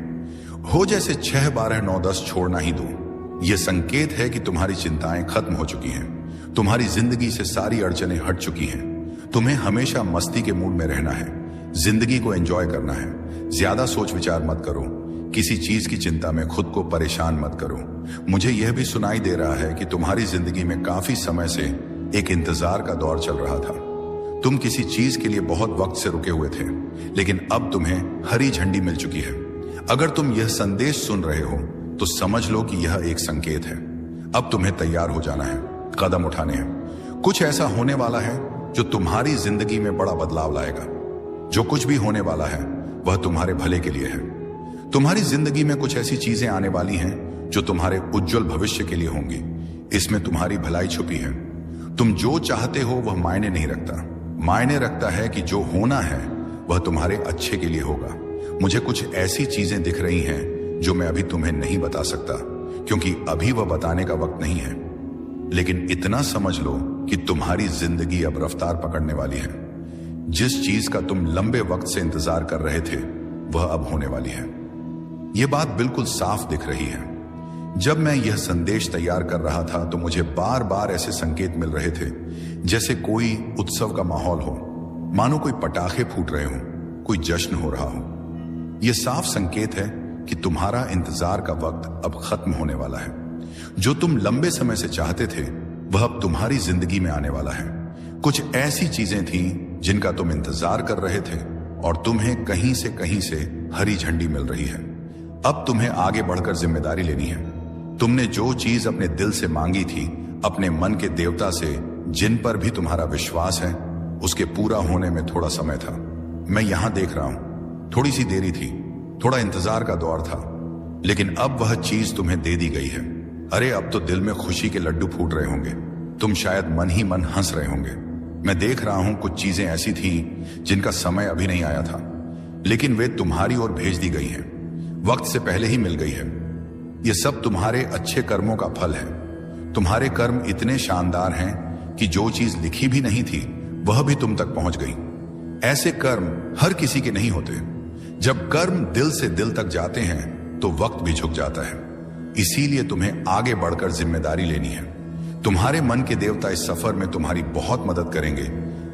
हो जैसे 6, 12, 9, 10 छोड़ना ही दो। यह संकेत है कि तुम्हारी चिंताएं खत्म हो चुकी हैं। तुम्हारी जिंदगी से सारी अड़चनें हट चुकी हैं। तुम्हें हमेशा मस्ती के मूड में रहना है, जिंदगी को एंजॉय करना है। ज्यादा सोच विचार मत करो, किसी चीज की चिंता में खुद को परेशान मत करो। मुझे यह भी सुनाई दे रहा है कि तुम्हारी जिंदगी में काफी समय से एक इंतजार का दौर चल रहा था। तुम किसी चीज के लिए बहुत वक्त से रुके हुए थे, लेकिन अब तुम्हें हरी झंडी मिल चुकी है। अगर तुम यह संदेश सुन रहे हो तो समझ लो कि यह एक संकेत है। अब तुम्हें तैयार हो जाना है, कदम उठाने हैं। कुछ ऐसा होने वाला है जो तुम्हारी जिंदगी में बड़ा बदलाव लाएगा। जो कुछ भी होने वाला है वह तुम्हारे भले के लिए है। तुम्हारी जिंदगी में कुछ ऐसी चीजें आने वाली हैं जो तुम्हारे उज्जवल भविष्य के लिए होंगी। इसमें तुम्हारी भलाई छुपी है। तुम जो चाहते हो वह मायने नहीं रखता। मायने रखता है कि जो होना है वह तुम्हारे अच्छे के लिए होगा। मुझे कुछ ऐसी चीजें दिख रही हैं जो मैं अभी तुम्हें नहीं बता सकता, क्योंकि अभी वह बताने का वक्त नहीं है। लेकिन इतना समझ लो कि तुम्हारी जिंदगी अब रफ्तार पकड़ने वाली है। जिस चीज का तुम लंबे वक्त से इंतजार कर रहे थे वह अब होने वाली है। यह बात बिल्कुल साफ दिख रही है। जब मैं यह संदेश तैयार कर रहा था तो मुझे बार बार ऐसे संकेत मिल रहे थे जैसे कोई उत्सव का माहौल हो, मानो कोई पटाखे फूट रहे हो, कोई जश्न हो रहा हो। यह साफ संकेत है कि तुम्हारा इंतजार का वक्त अब खत्म होने वाला है। जो तुम लंबे समय से चाहते थे वह अब तुम्हारी जिंदगी में आने वाला है। कुछ ऐसी चीजें थीं जिनका तुम इंतजार कर रहे थे और तुम्हें कहीं से हरी झंडी मिल रही है। अब तुम्हें आगे बढ़कर जिम्मेदारी लेनी है। तुमने जो चीज अपने दिल से मांगी थी, अपने मन के देवता से जिन पर भी तुम्हारा विश्वास है, उसके पूरा होने में थोड़ा समय था। मैं यहां देख रहा हूं, थोड़ी सी देरी थी, थोड़ा इंतजार का दौर था, लेकिन अब वह चीज तुम्हें दे दी गई है। अरे अब तो दिल में खुशी के लड्डू फूट रहे होंगे। तुम शायद मन ही मन हंस रहे होंगे। मैं देख रहा हूं कुछ चीजें ऐसी थी जिनका समय अभी नहीं आया था, लेकिन वे तुम्हारी ओर भेज दी गई हैं, वक्त से पहले ही मिल गई है। यह सब तुम्हारे अच्छे कर्मों का फल है। तुम्हारे कर्म इतने शानदार हैं कि जो चीज लिखी भी नहीं थी वह भी तुम तक पहुंच गई। ऐसे कर्म हर किसी के नहीं होते। जब कर्म दिल से दिल तक जाते हैं तो वक्त भी झुक जाता है। इसीलिए तुम्हें आगे बढ़कर जिम्मेदारी लेनी है। तुम्हारे मन के देवता इस सफर में तुम्हारी बहुत मदद करेंगे,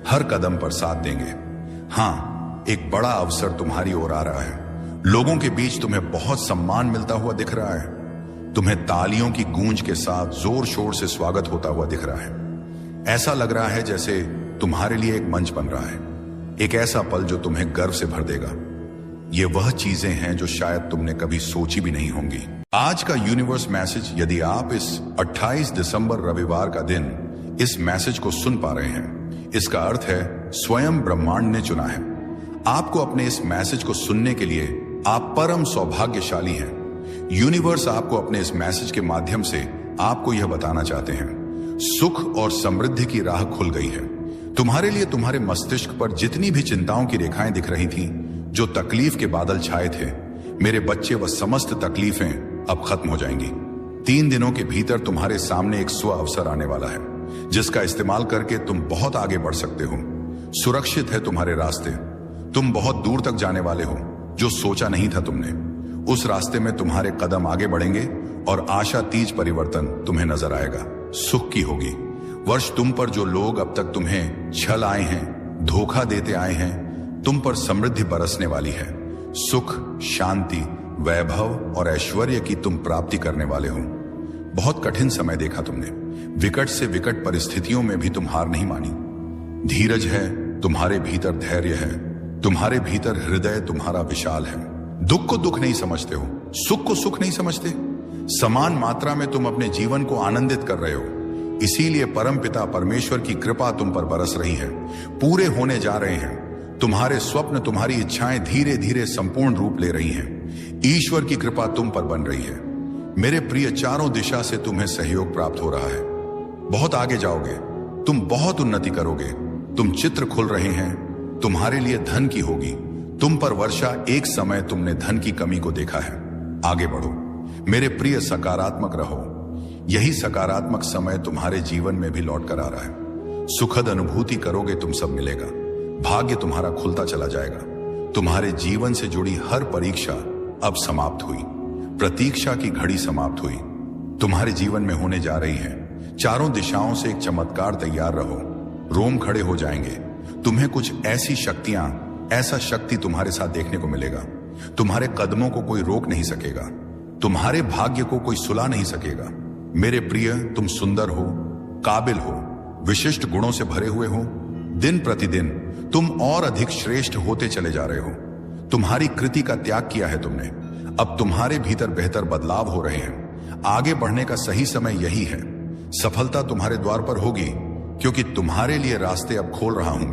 हर कदम पर साथ देंगे। हाँ, एक बड़ा अवसर तुम्हारी ओर आ रहा है। लोगों के बीच तुम्हें बहुत सम्मान मिलता हुआ दिख रहा है। तुम्हें तालियों की गूंज के साथ जोर शोर से स्वागत होता हुआ दिख रहा है। ऐसा लग रहा है जैसे तुम्हारे लिए एक मंच बन रहा है, एक ऐसा पल जो तुम्हें गर्व से भर देगा। ये वह चीजें हैं जो शायद तुमने कभी सोची भी नहीं होंगी। आज का यूनिवर्स मैसेज, यदि आप इस 28 दिसंबर रविवार का दिन इस मैसेज को सुन पा रहे हैं, इसका अर्थ है स्वयं ब्रह्मांड ने चुना है। आपको अपने इस मैसेज को सुनने के लिए आप परम सौभाग्यशाली हैं। यूनिवर्स आपको अपने इस मैसेज के माध्यम से आपको यह बताना चाहते हैं, सुख और समृद्धि की राह खुल गई है। तुम्हारे लिए तुम्हारे मस्तिष्क पर जितनी भी चिंताओं की रेखाएं दिख रही थीं, जो तकलीफ के बादल छाए थे, मेरे बच्चे, वह समस्त तकलीफें अब खत्म हो जाएंगी। 3 दिनों के भीतर तुम्हारे सामने एक स्व अवसर आने वाला है, जिसका इस्तेमाल करके तुम बहुत आगे बढ़ सकते हो। सुरक्षित है तुम्हारे रास्ते। तुम बहुत दूर तक जाने वाले हो, जो सोचा नहीं था तुमने। उस रास्ते में तुम्हारे कदम आगे बढ़ेंगे और आशातीत परिवर्तन तुम्हें नजर आएगा। सुख की होगी वर्ष। तुम पर जो लोग अब तक तुम्हें छल आए हैं, धोखा देते आए हैं, तुम पर समृद्धि बरसने वाली है। सुख, शांति, वैभव और ऐश्वर्य की तुम प्राप्ति करने वाले हो। बहुत कठिन समय देखा तुमने। विकट से विकट परिस्थितियों में भी तुम हार नहीं मानी। धीरज है तुम्हारे भीतर, धैर्य है तुम्हारे भीतर, हृदय तुम्हारा विशाल है। दुख को दुख नहीं समझते हो, सुख को सुख नहीं समझते। समान मात्रा में तुम अपने जीवन को आनंदित कर रहे हो, इसीलिए परमपिता परमेश्वर की कृपा तुम पर बरस रही है। पूरे होने जा रहे हैं तुम्हारे स्वप्न, तुम्हारी इच्छाएं धीरे धीरे संपूर्ण रूप ले रही हैं। ईश्वर की कृपा तुम पर बन रही है। मेरे प्रिय, चारों दिशा से तुम्हें सहयोग प्राप्त हो रहा है। बहुत आगे जाओगे, तुम बहुत उन्नति करोगे। तुम चित्र खुल रहे हैं, तुम्हारे लिए धन की होगी। तुम पर वर्षा, एक समय तुमने धन की कमी को देखा है। आगे बढ़ो मेरे प्रिय, सकारात्मक रहो। यही सकारात्मक समय तुम्हारे जीवन में भी लौट कर आ रहा है। सुखद अनुभूति करोगे, तुम सब मिलेगा। भाग्य तुम्हारा खुलता चला जाएगा। तुम्हारे जीवन से जुड़ी हर परीक्षा अब समाप्त हुई। प्रतीक्षा की घड़ी समाप्त हुई। तुम्हारे जीवन में होने जा रही है। चारों दिशाओं से एक चमत्कार। तैयार रहो, रोम खड़े हो जाएंगे। तुम्हें कुछ ऐसी शक्तियां, ऐसा शक्ति तुम्हारे साथ देखने को मिलेगा। तुम्हारे कदमों को कोई रोक नहीं सकेगा। तुम्हारे भाग्य को कोई सुला नहीं सकेगा। मेरे प्रिय, तुम सुंदर हो, काबिल हो, विशिष्ट गुणों से भरे हुए हो। दिन प्रतिदिन तुम और अधिक श्रेष्ठ होते चले जा रहे हो। तुम्हारी कृति का त्याग किया है तुमने। अब तुम्हारे भीतर बेहतर बदलाव हो रहे हैं। आगे बढ़ने का सही समय यही है। सफलता तुम्हारे द्वार पर होगी, क्योंकि तुम्हारे लिए रास्ते अब खोल रहा हूं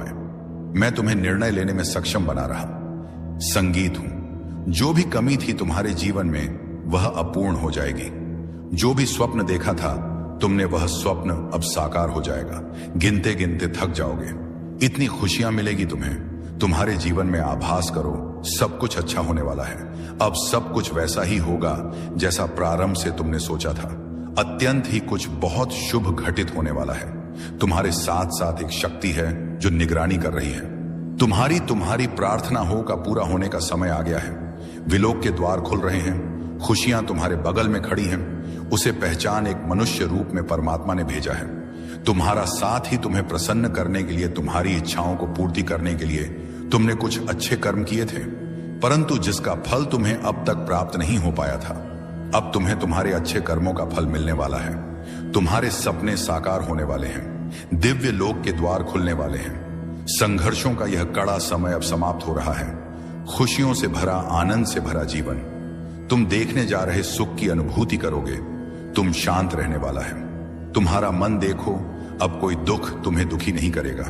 मैं तुम्हें निर्णय लेने में सक्षम बना रहा। संगीत हूं। जो भी कमी थी तुम्हारे जीवन में, वह अपूर्ण हो जाएगी। जो भी स्वप्न देखा था तुमने, वह स्वप्न अब साकार हो जाएगा। गिनते गिनते थक जाओगे। इतनी खुशियां मिलेगी तुम्हें। तुम्हारे जीवन में आभास करो, सब कुछ अच्छा होने वाला है। अब सब कुछ वैसा ही होगा जैसा प्रारंभ से तुमने सोचा था। अत्यंत ही कुछ बहुत शुभ घटित होने वाला है। तुम्हारे साथ साथ एक शक्ति है जो निगरानी कर रही है। तुम्हारी प्रार्थना हो का पूरा होने का समय आ गया है। विलोक के द्वार खुल रहे हैं। खुशियां तुम्हारे बगल में खड़ी हैं। उसे पहचान, एक मनुष्य रूप में परमात्मा ने भेजा है। तुम्हारा साथ ही तुम्हें प्रसन्न करने के लिए, तुम्हारी इच्छाओं को पूर्ति करने के लिए तुमने कुछ अच्छे कर्म किए थे, परंतु जिसका फल तुम्हें अब तक प्राप्त नहीं हो पाया था। अब तुम्हें तुम्हारे अच्छे कर्मों का फल मिलने वाला है। तुम्हारे सपने साकार होने वाले हैं। दिव्य लोक के द्वार खुलने वाले हैं। संघर्षों का यह कड़ा समय अब समाप्त हो रहा है। खुशियों से भरा, आनंद से भरा जीवन तुम देखने जा रहे सुख की अनुभूति करोगे। तुम शांत रहने वाला है। तुम्हारा मन देखो, अब कोई दुख तुम्हें दुखी नहीं करेगा।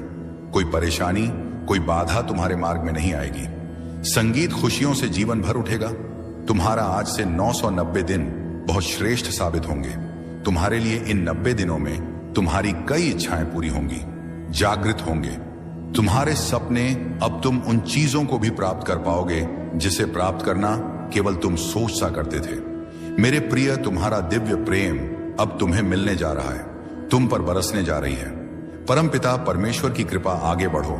कोई परेशानी, कोई बाधा तुम्हारे मार्ग में नहीं आएगी। संगीत खुशियों से जीवन भर उठेगा। तुम्हारा आज से 990 दिन बहुत श्रेष्ठ साबित होंगे। तुम्हारे लिए इन 90 दिनों में तुम्हारी कई इच्छाएं पूरी होंगी, जागृत होंगे। तुम्हारे सपने, अब तुम उन चीजों को भी प्राप्त कर पाओगे जिसे प्राप्त करना केवल तुम सोच सा करते थे। मेरे प्रिय, तुम्हारा दिव्य प्रेम अब तुम्हें मिलने जा रहा है, तुम पर बरसने जा रही है। परमपिता परमेश्वर की कृपा, आगे बढ़ो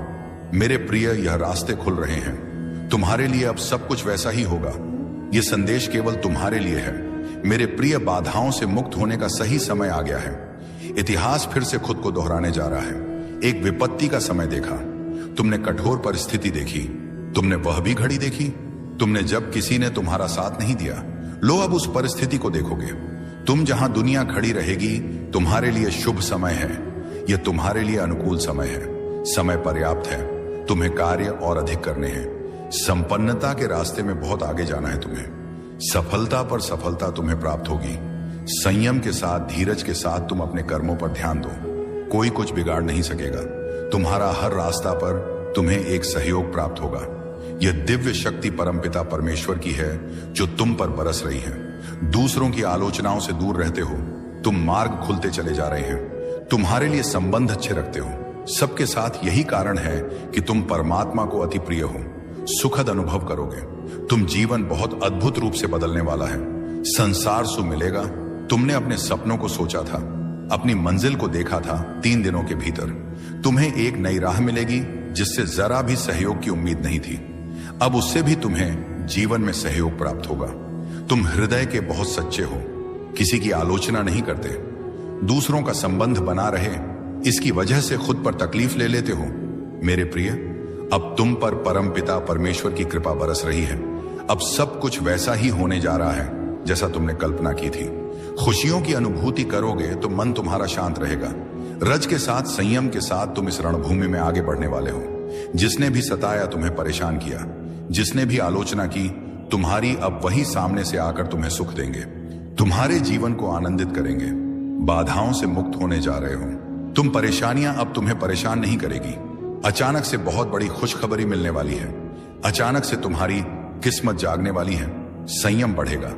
मेरे प्रिय। यह रास्ते खुल रहे हैं तुम्हारे लिए। अब सब कुछ वैसा ही होगा। यह संदेश केवल तुम्हारे लिए है मेरे प्रिय। बाधाओं से मुक्त होने का सही समय आ गया है। इतिहास फिर से खुद को दोहराने जा रहा है। एक विपत्ति का समय देखा, तुमने कठोर परिस्थिति देखी, तुमने वह भी घड़ी देखी, तुमने जब किसी ने तुम्हारा साथ नहीं दिया। लो, अब उस परिस्थिति को देखोगे। तुम जहां दुनिया खड़ी रहेगी, तुम्हारे लिए शुभ समय है। यह तुम्हारे लिए अनुकूल समय है। समय पर्याप्त है। तुम्हें कार्य और अधिक करने हैं। संपन्नता के रास्ते में बहुत आगे जाना है तुम्हें। सफलता पर सफलता तुम्हें प्राप्त होगी। संयम के साथ, धीरज के साथ तुम अपने कर्मों पर ध्यान दो। कोई कुछ बिगाड़ नहीं सकेगा। तुम्हारा हर रास्ता पर तुम्हें एक सहयोग प्राप्त होगा। यह दिव्य शक्ति परमपिता परमेश्वर की है जो तुम पर बरस रही है। दूसरों की आलोचनाओं से दूर रहते हो। तुम मार्ग खुलते चले जा रहे हैं। तुम्हारे लिए संबंध अच्छे रखते हो सबके साथ। यही कारण है कि तुम परमात्मा को अति प्रिय हो। सुखद अनुभव करोगे। तुम जीवन बहुत अद्भुत रूप से बदलने वाला है। संसार सुख मिलेगा। तुमने अपने सपनों को सोचा था, अपनी मंजिल को देखा था। 3 दिनों के भीतर तुम्हें एक नई राह मिलेगी जिससे जरा भी सहयोग की उम्मीद नहीं थी। अब उससे भी तुम्हें जीवन में सहयोग प्राप्त होगा। तुम हृदय के बहुत सच्चे हो, किसी की आलोचना नहीं करते। दूसरों का संबंध बना रहे, इसकी वजह से खुद पर तकलीफ ले लेते हो। मेरे प्रिय, अब तुम पर परमपिता परमेश्वर की कृपा बरस रही है। अब सब कुछ वैसा ही होने जा रहा है जैसा तुमने कल्पना की थी। खुशियों की अनुभूति करोगे तो मन तुम्हारा शांत रहेगा। रज के साथ, संयम के साथ तुम इस रणभूमि में आगे बढ़ने वाले हो। जिसने भी सताया, तुम्हें परेशान किया, जिसने भी आलोचना की, तुम्हारी अब वही सामने से आकर तुम्हें सुख देंगे। तुम्हारे जीवन को आनंदित करेंगे। बाधाओं से मुक्त होने जा रहे हो तुम। परेशानियां अब तुम्हें परेशान नहीं करेगी। अचानक से बहुत बड़ी खुशखबरी मिलने वाली है। अचानक से तुम्हारी किस्मत जागने वाली है। संयम बढ़ेगा,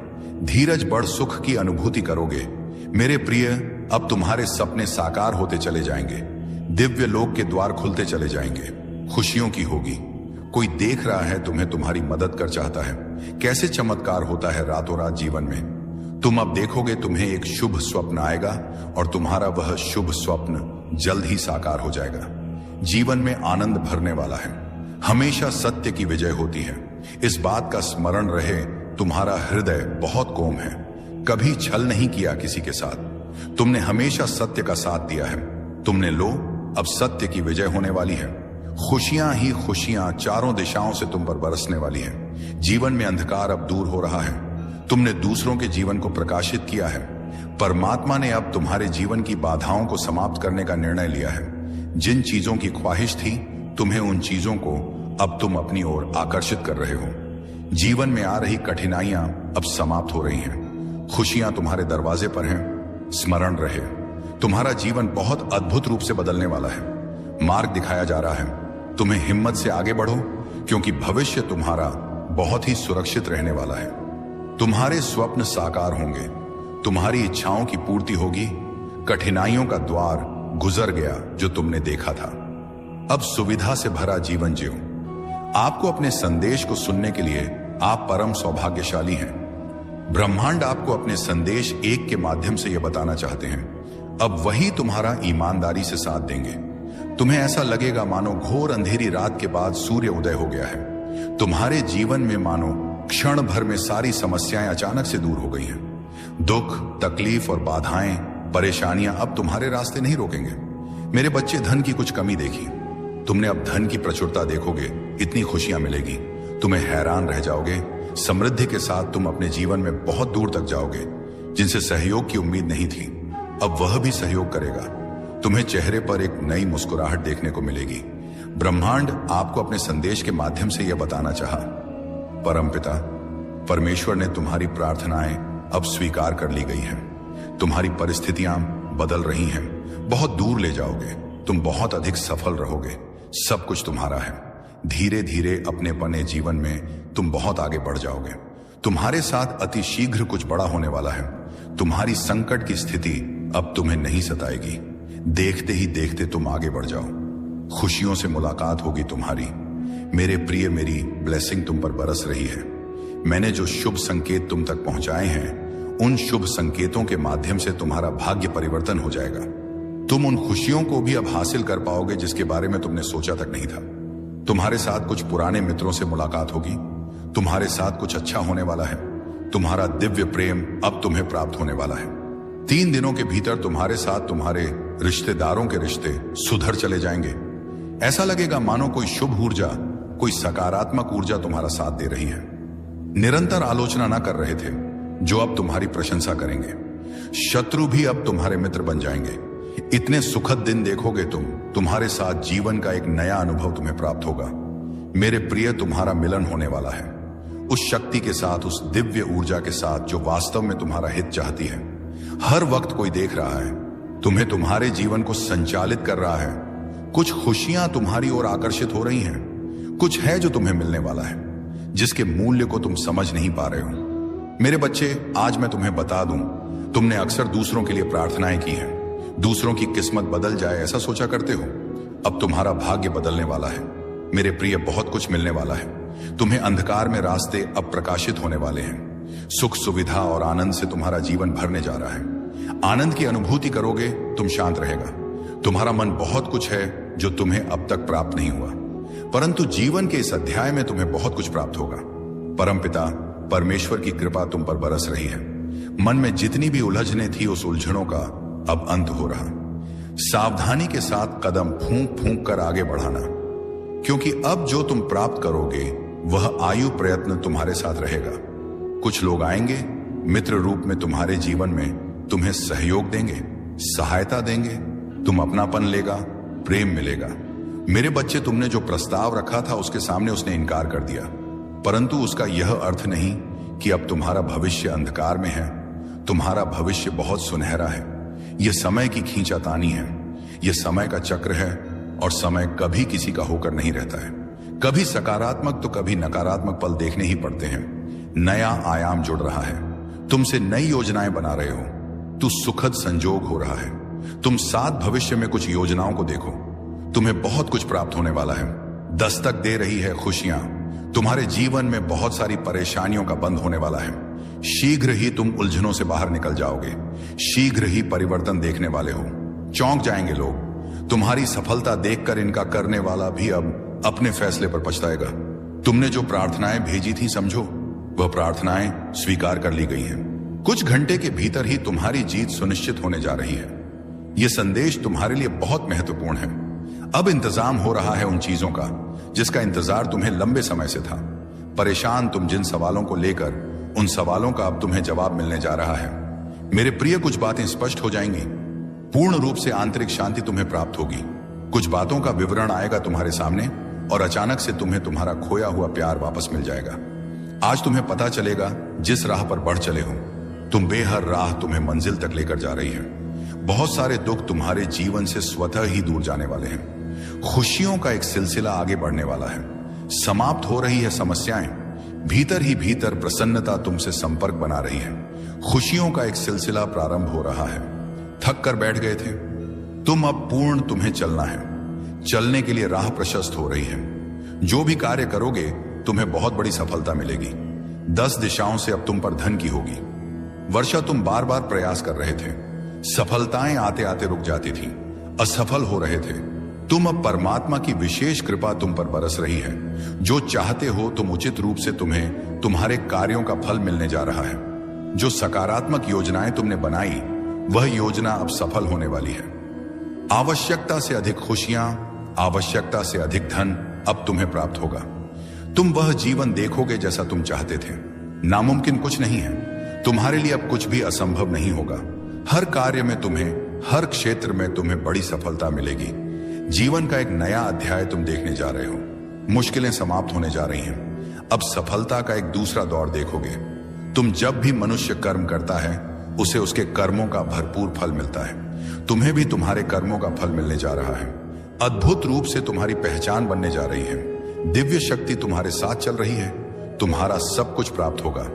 धीरज बढ़ सुख की अनुभूति करोगे। मेरे प्रिय, अब तुम्हारे सपने साकार होते चले जाएंगे। दिव्य लोक के द्वार खुलते चले जाएंगे। खुशियों की होगी। कोई देख रहा है तुम्हें, तुम्हारी मदद कर चाहता है। कैसे चमत्कार होता है रातों रात जीवन में। तुम अब देखोगे तुम्हें एक शुभ स्वप्न आएगा और तुम्हारा वह शुभ स्वप्न जल्द ही साकार हो जाएगा। जीवन में आनंद भरने वाला है। हमेशा सत्य की विजय होती है। इस बात का स्मरण रहे, तुम्हारा हृदय बहुत कोमल है। कभी छल नहीं किया किसी के साथ। तुमने हमेशा सत्य का साथ दिया है। तुमने लो, अब सत्य की विजय होने वाली है। खुशियां ही खुशियां चारों दिशाओं से तुम पर बरसने वाली है। जीवन में अंधकार अब दूर हो रहा है। तुमने दूसरों के जीवन को प्रकाशित किया है। परमात्मा ने अब तुम्हारे जीवन की बाधाओं को समाप्त करने का निर्णय लिया है। जिन चीजों की ख्वाहिश थी तुम्हें, उन चीजों को अब तुम अपनी ओर आकर्षित कर रहे हो। जीवन में आ रही कठिनाइयां अब समाप्त हो रही हैं। खुशियां तुम्हारे दरवाजे पर हैं। स्मरण रहे, तुम्हारा जीवन बहुत अद्भुत रूप से बदलने वाला है। मार्ग दिखाया जा रहा है। तुम्हें हिम्मत से आगे बढ़ो, क्योंकि भविष्य तुम्हारा बहुत ही सुरक्षित रहने वाला है। तुम्हारे स्वप्न साकार होंगे। तुम्हारी इच्छाओं की पूर्ति होगी। कठिनाइयों का द्वार गुजर गया जो तुमने देखा था। अब सुविधा से भरा जीवन जियो। आपको अपने संदेश को सुनने के लिए आप परम सौभाग्यशाली हैं। ब्रह्मांड आपको अपने संदेश एक के माध्यम से यह बताना चाहते हैं। अब वही तुम्हारा ईमानदारी से साथ देंगे। तुम्हें ऐसा लगेगा मानो घोर अंधेरी रात के बाद सूर्य उदय हो गया है। तुम्हारे जीवन में मानो क्षण भर में सारी समस्याएं अचानक से दूर हो गई हैं। दुख, तकलीफ और बाधाएं, परेशानियां अब तुम्हारे रास्ते नहीं रोकेंगे। मेरे बच्चे, धन की कुछ कमी देखी, तुमने अब धन की प्रचुरता देखोगे। इतनी खुशियां मिलेगी, तुम्हें हैरान रह जाओगे। समृद्धि के साथ तुम अपने जीवन में बहुत दूर तक जाओगे। जिनसे सहयोग की उम्मीद नहीं थी, अब वह भी सहयोग करेगा। तुम्हें चेहरे पर एक नई मुस्कुराहट देखने को मिलेगी। ब्रह्मांड आपको अपने संदेश के माध्यम से यह बताना चाहा, परमपिता परमेश्वर ने तुम्हारी प्रार्थनाएं अब स्वीकार कर ली गई हैं। तुम्हारी परिस्थितियां बदल रही हैं। बहुत दूर ले जाओगे। तुम बहुत अधिक सफल रहोगे। सब कुछ तुम्हारा है। धीरे धीरे अपने पने जीवन में तुम बहुत आगे बढ़ जाओगे। तुम्हारे साथ अति शीघ्र कुछ बड़ा होने वाला है। तुम्हारी संकट की स्थिति अब तुम्हें नहीं सताएगी। देखते ही देखते तुम आगे बढ़ जाओ। खुशियों से मुलाकात होगी तुम्हारी। मेरे प्रिय, मेरी ब्लेसिंग तुम पर बरस रही है। मैंने जो शुभ संकेत तुम तक पहुंचाए हैं, उन शुभ संकेतों के माध्यम से तुम्हारा भाग्य परिवर्तन हो जाएगा। तुम उन खुशियों को भी अब हासिल कर पाओगे जिसके बारे में तुमने सोचा तक नहीं था। तुम्हारे साथ कुछ पुराने मित्रों से मुलाकात होगी। तुम्हारे साथ कुछ अच्छा होने वाला है। तुम्हारा दिव्य प्रेम अब तुम्हें प्राप्त होने वाला है। 3 दिनों के भीतर तुम्हारे साथ तुम्हारे रिश्तेदारों के रिश्ते सुधर चले जाएंगे। ऐसा लगेगा मानो कोई शुभ ऊर्जा, कोई सकारात्मक ऊर्जा तुम्हारा साथ दे रही है। निरंतर आलोचना ना कर रहे थे, जो अब तुम्हारी प्रशंसा करेंगे। शत्रु भी अब तुम्हारे मित्र बन जाएंगे। इतने सुखद दिन देखोगे तुम। तुम्हारे साथ जीवन का एक नया अनुभव तुम्हें प्राप्त होगा। मेरे प्रिय, तुम्हारा मिलन होने वाला है उस शक्ति के साथ, उस दिव्य ऊर्जा के साथ जो वास्तव में तुम्हारा हित चाहती है। हर वक्त कोई देख रहा है तुम्हें, तुम्हारे जीवन को संचालित कर रहा है। कुछ खुशियां तुम्हारी ओर आकर्षित हो रही हैं। कुछ है जो तुम्हें मिलने वाला है, जिसके मूल्य को तुम समझ नहीं पा रहे हो। मेरे बच्चे, आज मैं तुम्हें बता दूं, तुमने अक्सर दूसरों के लिए प्रार्थनाएं की हैं। दूसरों की किस्मत बदल जाए ऐसा सोचा करते हो। अब तुम्हारा भाग्य बदलने वाला है। मेरे प्रिय, बहुत कुछ मिलने वाला है। तुम्हें अंधकार में रास्ते अब प्रकाशित होने वाले हैं। सुख, सुविधा और आनंद से तुम्हारा जीवन भरने जा रहा है। आनंद की अनुभूति करोगे, तुम शांत रहेगा। तुम्हारा मन बहुत कुछ है जो तुम्हें अब तक प्राप्त नहीं हुआ, परंतु जीवन के इस अध्याय में तुम्हें बहुत कुछ प्राप्त होगा। परमपिता परमेश्वर की कृपा तुम पर बरस रही है। मन में जितनी भी उलझने थी, उस उलझनों का अब अंत हो रहा। सावधानी के साथ कदम फूंक फूंक कर आगे बढ़ाना, क्योंकि अब जो तुम प्राप्त करोगे वह आयु प्रयत्न तुम्हारे साथ रहेगा। कुछ लोग आएंगे मित्र रूप में तुम्हारे जीवन में, तुम्हें सहयोग देंगे, सहायता देंगे। तुम अपनापन लेगा, प्रेम मिलेगा। मेरे बच्चे, तुमने जो प्रस्ताव रखा था उसके सामने उसने इनकार कर दिया, परंतु उसका यह अर्थ नहीं कि अब तुम्हारा भविष्य अंधकार में है। तुम्हारा भविष्य बहुत सुनहरा है। यह समय की खींचातानी है, यह समय का चक्र है और समय कभी किसी का होकर नहीं रहता है। कभी सकारात्मक तो कभी नकारात्मक पल देखने ही पड़ते हैं। नया आयाम जुड़ रहा है, तुमसे नई योजनाएं बना रहे हो, तू सुखद संजोग हो रहा है। तुम साथ भविष्य में कुछ योजनाओं को देखो, तुम्हें बहुत कुछ प्राप्त होने वाला है। दस्तक दे रही है खुशियां, तुम्हारे जीवन में बहुत सारी परेशानियों का बंद होने वाला है। शीघ्र ही तुम उलझनों से बाहर निकल जाओगे, शीघ्र ही परिवर्तन देखने वाले हो। चौंक जाएंगे लोग, तुम्हारी सफलता देखकर इनका करने वाला भी अब अपने फैसले पर पछताएगा। तुमने जो प्रार्थनाएं भेजी थी समझो, वह प्रार्थनाएं स्वीकार कर ली गई हैं। कुछ घंटे के भीतर ही तुम्हारी जीत सुनिश्चित होने जा रही है। यह संदेश तुम्हारे लिए बहुत महत्वपूर्ण है। अब इंतजाम हो रहा है उन चीजों का जिसका इंतजार तुम्हें लंबे समय से था। परेशान तुम जिन सवालों को लेकर, उन सवालों का अब तुम्हें जवाब मिलने जा रहा है। मेरे प्रिय, कुछ बातें स्पष्ट हो जाएंगी। पूर्ण रूप से आंतरिक शांति तुम्हें प्राप्त होगी। कुछ बातों का विवरण आएगा तुम्हारे सामने और अचानक से तुम्हें तुम्हारा खोया हुआ प्यार वापस मिल जाएगा। आज तुम्हें पता चलेगा जिस राह पर बढ़ चले हो तुम, बेहर राह तुम्हें मंजिल तक लेकर जा रही है। बहुत सारे दुख तुम्हारे जीवन से स्वतः ही दूर जाने वाले हैं। खुशियों का एक सिलसिला आगे बढ़ने वाला है। समाप्त हो रही है समस्याएं, भीतर ही भीतर प्रसन्नता तुमसे संपर्क बना रही है। खुशियों का एक सिलसिला प्रारंभ हो रहा है। थक कर बैठ गए थे तुम, अब पूर्ण तुम्हें चलना है। चलने के लिए राह प्रशस्त हो रही है। जो भी कार्य करोगे तुम्हें बहुत बड़ी सफलता मिलेगी। 10 दिशाओं से अब तुम पर धन की होगी। वर्षा, तुम बार बार प्रयास कर रहे थे, सफलताएं आते आते रुक जाती थी, असफल हो रहे थे। तुम अब परमात्मा की विशेष कृपा तुम पर बरस रही है। जो चाहते हो तुम उचित रूप से तुम्हें तुम्हारे कार्यों का फल मिलने जा रहा है। जो सकारात्मक योजनाएं तुमने बनाई वह योजना अब सफल होने वाली है। आवश्यकता से अधिक खुशियां, आवश्यकता से अधिक धन अब तुम्हें प्राप्त होगा। तुम वह जीवन देखोगे जैसा तुम चाहते थे। नामुमकिन कुछ नहीं है, तुम्हारे लिए अब कुछ भी असंभव नहीं होगा। हर कार्य में तुम्हें, हर क्षेत्र में तुम्हें बड़ी सफलता मिलेगी। जीवन का एक नया अध्याय तुम देखने जा रहे हो। मुश्किलें समाप्त होने जा रही हैं। अब सफलता का एक दूसरा दौर देखोगे। तुम जब भी मनुष्य कर्म करता है उसे उसके कर्मों का भरपूर फल मिलता है। तुम्हें भी तुम्हारे कर्मों का फल मिलने जा रहा है। अद्भुत रूप से तुम्हारी पहचान बनने जा रही है। दिव्य शक्ति तुम्हारे साथ चल रही है। तुम्हारा सब कुछ प्राप्त होगा,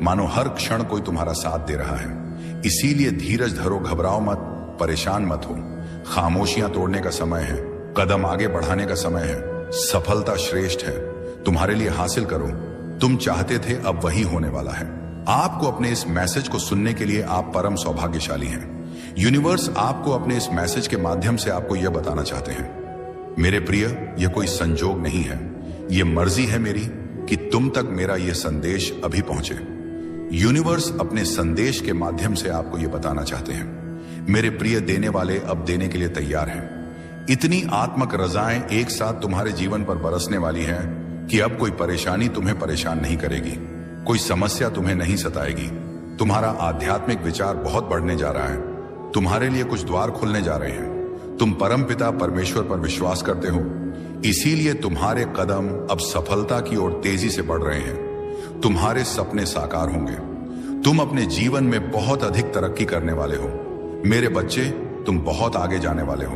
मानो हर क्षण कोई तुम्हारा साथ दे रहा है। इसीलिए धीरज धरो, घबराओ मत, परेशान मत हो। खामोशियां तोड़ने का समय है, कदम आगे बढ़ाने का समय है। सफलता श्रेष्ठ है, तुम्हारे लिए हासिल करो। तुम चाहते थे अब वही होने वाला है। आपको अपने इस मैसेज को सुनने के लिए आप परम सौभाग्यशाली हैं। यूनिवर्स आपको अपने इस मैसेज के माध्यम से आपको यह बताना चाहते हैं, मेरे प्रिय, यह कोई संजोग नहीं है, यह मर्जी है मेरी कि तुम तक मेरा यह संदेश अभी पहुंचे। यूनिवर्स अपने संदेश के माध्यम से आपको यह बताना चाहते हैं, मेरे प्रिय देने वाले अब देने के लिए तैयार हैं। इतनी आत्मक रजाएं एक साथ तुम्हारे जीवन पर बरसने वाली हैं कि अब कोई परेशानी तुम्हें परेशान नहीं करेगी, कोई समस्या तुम्हें नहीं सताएगी। तुम्हारा आध्यात्मिक विचार बहुत बढ़ने जा रहा है। तुम्हारे लिए कुछ द्वार खुलने जा रहे हैं। तुम परमपिता परमेश्वर पर विश्वास करते हो, इसीलिए तुम्हारे कदम अब सफलता की ओर तेजी से बढ़ रहे हैं। तुम्हारे सपने साकार होंगे। तुम अपने जीवन में बहुत अधिक तरक्की करने वाले हो। मेरे बच्चे, तुम बहुत आगे जाने वाले हो।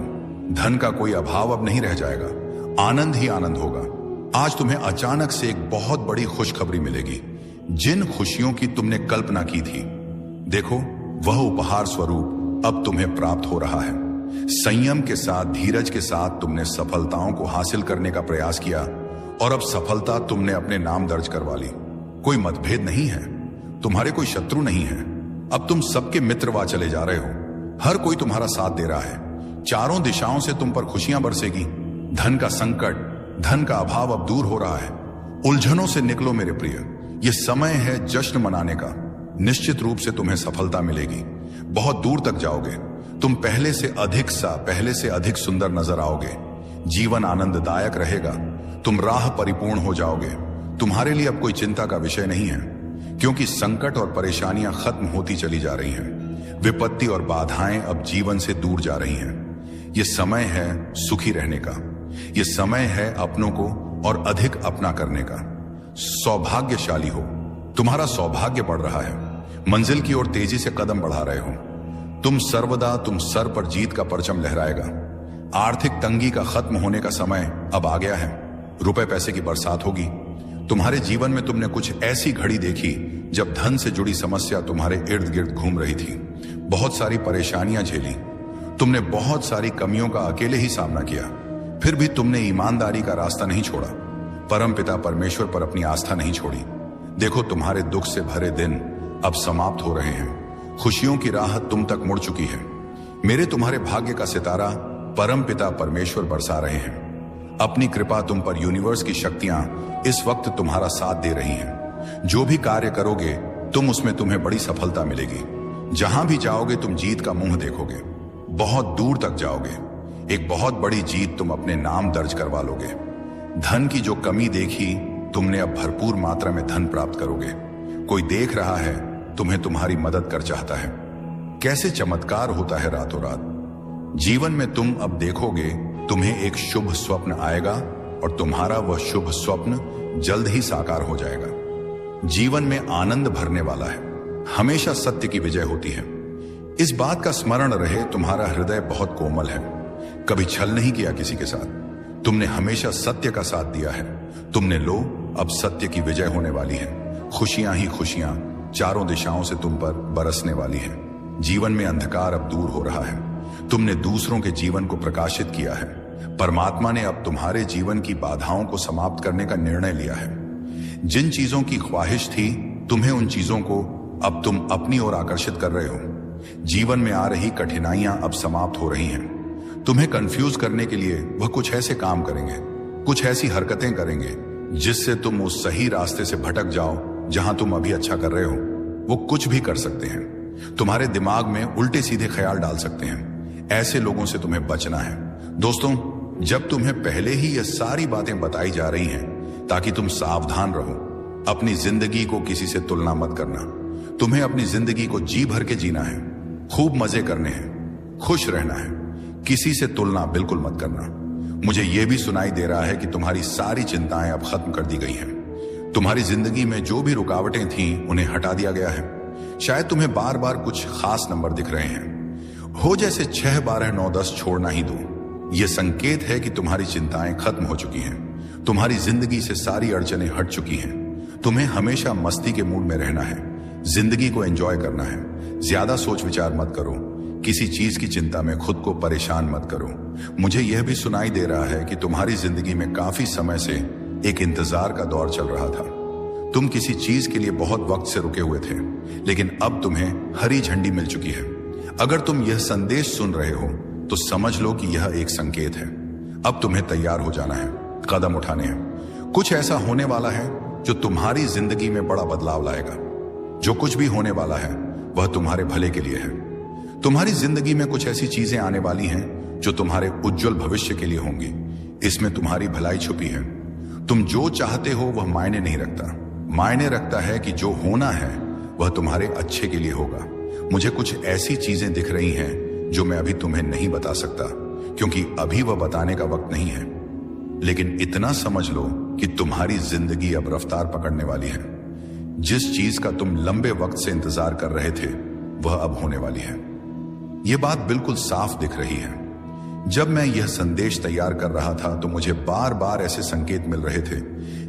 धन का कोई अभाव अब नहीं रह जाएगा, आनंद ही आनंद होगा। आज तुम्हें अचानक से एक बहुत बड़ी खुशखबरी मिलेगी। जिन खुशियों की तुमने कल्पना की थी, देखो वह उपहार स्वरूप अब तुम्हें प्राप्त हो रहा है। संयम के साथ, धीरज के साथ तुमने सफलताओं को हासिल करने का प्रयास किया और अब सफलता तुमने अपने नाम दर्ज करवा ली। कोई मतभेद नहीं है, तुम्हारे कोई शत्रु नहीं है। अब तुम सबके मित्रवा चले जा रहे हो। हर कोई तुम्हारा साथ दे रहा है। चारों दिशाओं से तुम पर खुशियां बरसेगी। धन का संकट, धन का अभाव अब दूर हो रहा है। उलझनों से निकलो मेरे प्रिय, यह समय है जश्न मनाने का। निश्चित रूप से तुम्हें सफलता मिलेगी। बहुत दूर तक जाओगे। तुम पहले से अधिक सुंदर नजर आओगे। जीवन आनंददायक रहेगा। तुम राह परिपूर्ण हो जाओगे। तुम्हारे लिए अब कोई चिंता का विषय नहीं है, क्योंकि संकट और परेशानियां खत्म होती चली जा रही हैं। विपत्ति और बाधाएं अब जीवन से दूर जा रही हैं। यह समय है सुखी रहने का। यह समय है अपनों को और अधिक अपना करने का। सौभाग्यशाली हो, तुम्हारा सौभाग्य बढ़ रहा है। मंजिल की ओर तेजी से कदम बढ़ा रहे हो। तुम सर पर जीत का परचम लहराएगा। आर्थिक तंगी का खत्म होने का समय अब आ गया है। रुपए पैसे की बरसात होगी। तुम्हारे जीवन में तुमने कुछ ऐसी घड़ी देखी जब धन से जुड़ी समस्या तुम्हारे इर्द गिर्द घूम रही थी। बहुत सारी परेशानियां झेली। तुमने बहुत सारी कमियों का अकेले ही सामना किया, फिर भी तुमने ईमानदारी का रास्ता नहीं छोड़ा। परमपिता परमेश्वर पर अपनी आस्था नहीं छोड़ी। देखो, तुम्हारे दुख से भरे दिन अब समाप्त हो रहे हैं। खुशियों की राह तुम तक मुड़ चुकी है। मेरे तुम्हारे भाग्य का सितारा परमपिता परमेश्वर बरसा रहे हैं। अपनी कृपा तुम पर यूनिवर्स की शक्तियां इस वक्त तुम्हारा साथ दे रही हैं। जो भी कार्य करोगे उसमें तुम्हें बड़ी सफलता मिलेगी। जहां भी जाओगे तुम जीत का मुंह देखोगे। बहुत दूर तक जाओगे। एक बहुत बड़ी जीत तुम अपने नाम दर्ज करवा लोगे। धन की जो कमी देखी तुमने अब भरपूर मात्रा में धन प्राप्त करोगे। कोई देख रहा है, तुम्हें तुम्हारी मदद कर चाहता है। कैसे चमत्कार होता है रातों रात। जीवन में तुम अब देखोगे तुम्हें एक शुभ स्वप्न आएगा और तुम्हारा वह शुभ स्वप्न जल्द ही साकार हो जाएगा। जीवन में आनंद भरने वाला है। हमेशा सत्य की विजय होती है। इस बात का स्मरण रहे, तुम्हारा हृदय बहुत कोमल है। कभी छल नहीं किया किसी के साथ। तुमने हमेशा सत्य का साथ दिया है। तुमने लो, अब सत्य की विजय होने वाली है। खुशियां ही खुशियां चारों दिशाओं से तुम पर बरसने वाली हैं। जीवन में अंधकार अब दूर हो रहा है। तुमने दूसरों के जीवन को प्रकाशित किया है। परमात्मा ने अब तुम्हारे जीवन की बाधाओं को समाप्त करने का निर्णय लिया है। जिन चीजों की ख्वाहिश थी तुम्हें, उन चीजों को अब तुम अपनी ओर आकर्षित कर रहे हो। जीवन में आ रही कठिनाइयां अब समाप्त हो रही हैं। तुम्हें कंफ्यूज करने के लिए वह कुछ ऐसे काम करेंगे, कुछ ऐसी हरकतें करेंगे जिससे तुम उस सही रास्ते से भटक जाओ जहां तुम अभी अच्छा कर रहे हो। वो कुछ भी कर सकते हैं। तुम्हारे दिमाग में उल्टे सीधे ख्याल डाल सकते हैं। ऐसे लोगों से तुम्हें बचना है। दोस्तों, जब तुम्हें पहले ही ये सारी बातें बताई जा रही हैं ताकि तुम सावधान रहो। अपनी जिंदगी को किसी से तुलना मत करना। तुम्हें अपनी जिंदगी को जी भर के जीना है। खूब मजे करने हैं, खुश रहना है। किसी से तुलना बिल्कुल मत करना। मुझे यह भी सुनाई दे रहा है कि तुम्हारी सारी चिंताएं अब खत्म कर दी गई हैं। तुम्हारी जिंदगी में जो भी रुकावटें थीं उन्हें हटा दिया गया है। शायद तुम्हें बार बार कुछ खास नंबर दिख रहे हैं। हो जैसे 6, 12, 9, 10 छोड़ना ही दो। यह संकेत है कि तुम्हारी चिंताएं खत्म हो चुकी हैं। तुम्हारी जिंदगी से सारी अड़चनें हट चुकी हैं। तुम्हें हमेशा मस्ती के मूड में रहना है। जिंदगी को एंजॉय करना है। ज्यादा सोच विचार मत करो। किसी चीज की चिंता में खुद को परेशान मत करो। मुझे यह भी सुनाई दे रहा है कि तुम्हारी जिंदगी में काफी समय से एक इंतजार का दौर चल रहा था। तुम किसी चीज के लिए बहुत वक्त से रुके हुए थे, लेकिन अब तुम्हें हरी झंडी मिल चुकी है। अगर तुम यह संदेश सुन रहे हो तो समझ लो कि यह एक संकेत है। अब तुम्हें तैयार हो जाना है, कदम उठाने हैं। कुछ ऐसा होने वाला है जो तुम्हारी जिंदगी में बड़ा बदलाव लाएगा। जो कुछ भी होने वाला है वह तुम्हारे भले के लिए है। तुम्हारी जिंदगी में कुछ ऐसी चीजें आने वाली हैं जो तुम्हारे उज्जवल भविष्य के लिए होंगी। इसमें तुम्हारी भलाई छुपी है। तुम जो चाहते हो वह मायने नहीं रखता। मायने रखता है कि जो होना है वह तुम्हारे अच्छे के लिए होगा। मुझे कुछ ऐसी चीजें दिख रही हैं जो मैं अभी तुम्हें नहीं बता सकता, क्योंकि अभी वह बताने का वक्त नहीं है। लेकिन इतना समझ लो कि तुम्हारी जिंदगी अब रफ्तार पकड़ने वाली है। जिस चीज का तुम लंबे वक्त से इंतजार कर रहे थे वह अब होने वाली है। यह बात बिल्कुल साफ दिख रही है। जब मैं यह संदेश तैयार कर रहा था तो मुझे बार बार ऐसे संकेत मिल रहे थे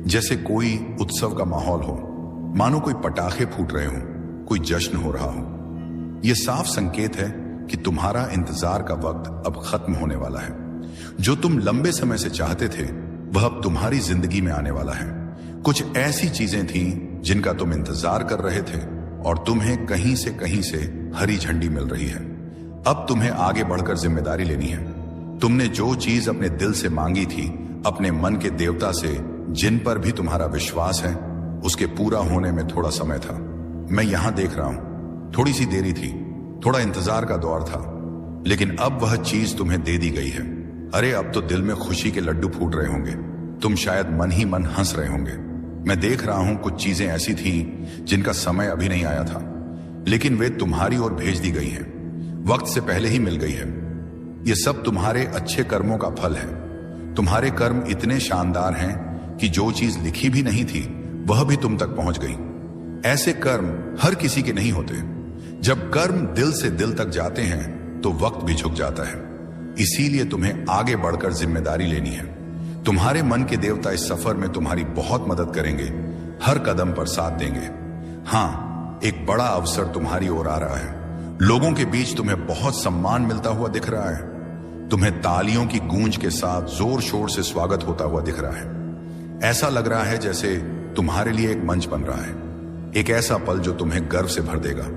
जैसे कोई उत्सव का माहौल हो, मानो कोई पटाखे फूट रहे हो, कोई जश्न हो रहा हो। यह साफ संकेत है कि तुम्हारा इंतजार का वक्त अब खत्म होने वाला है। जो तुम लंबे समय से चाहते थे वह अब तुम्हारी जिंदगी में आने वाला है। कुछ ऐसी चीजें थीं जिनका तुम इंतजार कर रहे थे और तुम्हें कहीं से हरी झंडी मिल रही है। अब तुम्हें आगे बढ़कर जिम्मेदारी लेनी है। तुमने जो चीज अपने दिल से मांगी थी, अपने मन के देवता से जिन पर भी तुम्हारा विश्वास है, उसके पूरा होने में थोड़ा समय था। मैं यहां देख रहा हूं, थोड़ी सी देरी थी, थोड़ा इंतजार का दौर था, लेकिन अब वह चीज तुम्हें दे दी गई है। अरे अब तो दिल में खुशी के लड्डू फूट रहे होंगे। तुम शायद मन ही मन हंस रहे होंगे। मैं देख रहा हूं कुछ चीजें ऐसी थी जिनका समय अभी नहीं आया था, लेकिन वे तुम्हारी ओर भेज दी गई हैं। वक्त से पहले ही मिल गई है। यह सब तुम्हारे अच्छे कर्मों का फल है। तुम्हारे कर्म इतने शानदार हैं कि जो चीज लिखी भी नहीं थी वह भी तुम तक पहुंच गई। ऐसे कर्म हर किसी के नहीं होते। जब कर्म दिल से दिल तक जाते हैं तो वक्त भी झुक जाता है। इसीलिए तुम्हें आगे बढ़कर जिम्मेदारी लेनी है। तुम्हारे मन के देवता इस सफर में तुम्हारी बहुत मदद करेंगे, हर कदम पर साथ देंगे। हाँ, एक बड़ा अवसर तुम्हारी ओर आ रहा है। लोगों के बीच तुम्हें बहुत सम्मान मिलता हुआ दिख रहा है। तुम्हें तालियों की गूंज के साथ जोर शोर से स्वागत होता हुआ दिख रहा है। ऐसा लग रहा है जैसे तुम्हारे लिए एक मंच बन रहा है, एक ऐसा पल जो तुम्हें गर्व से भर देगा।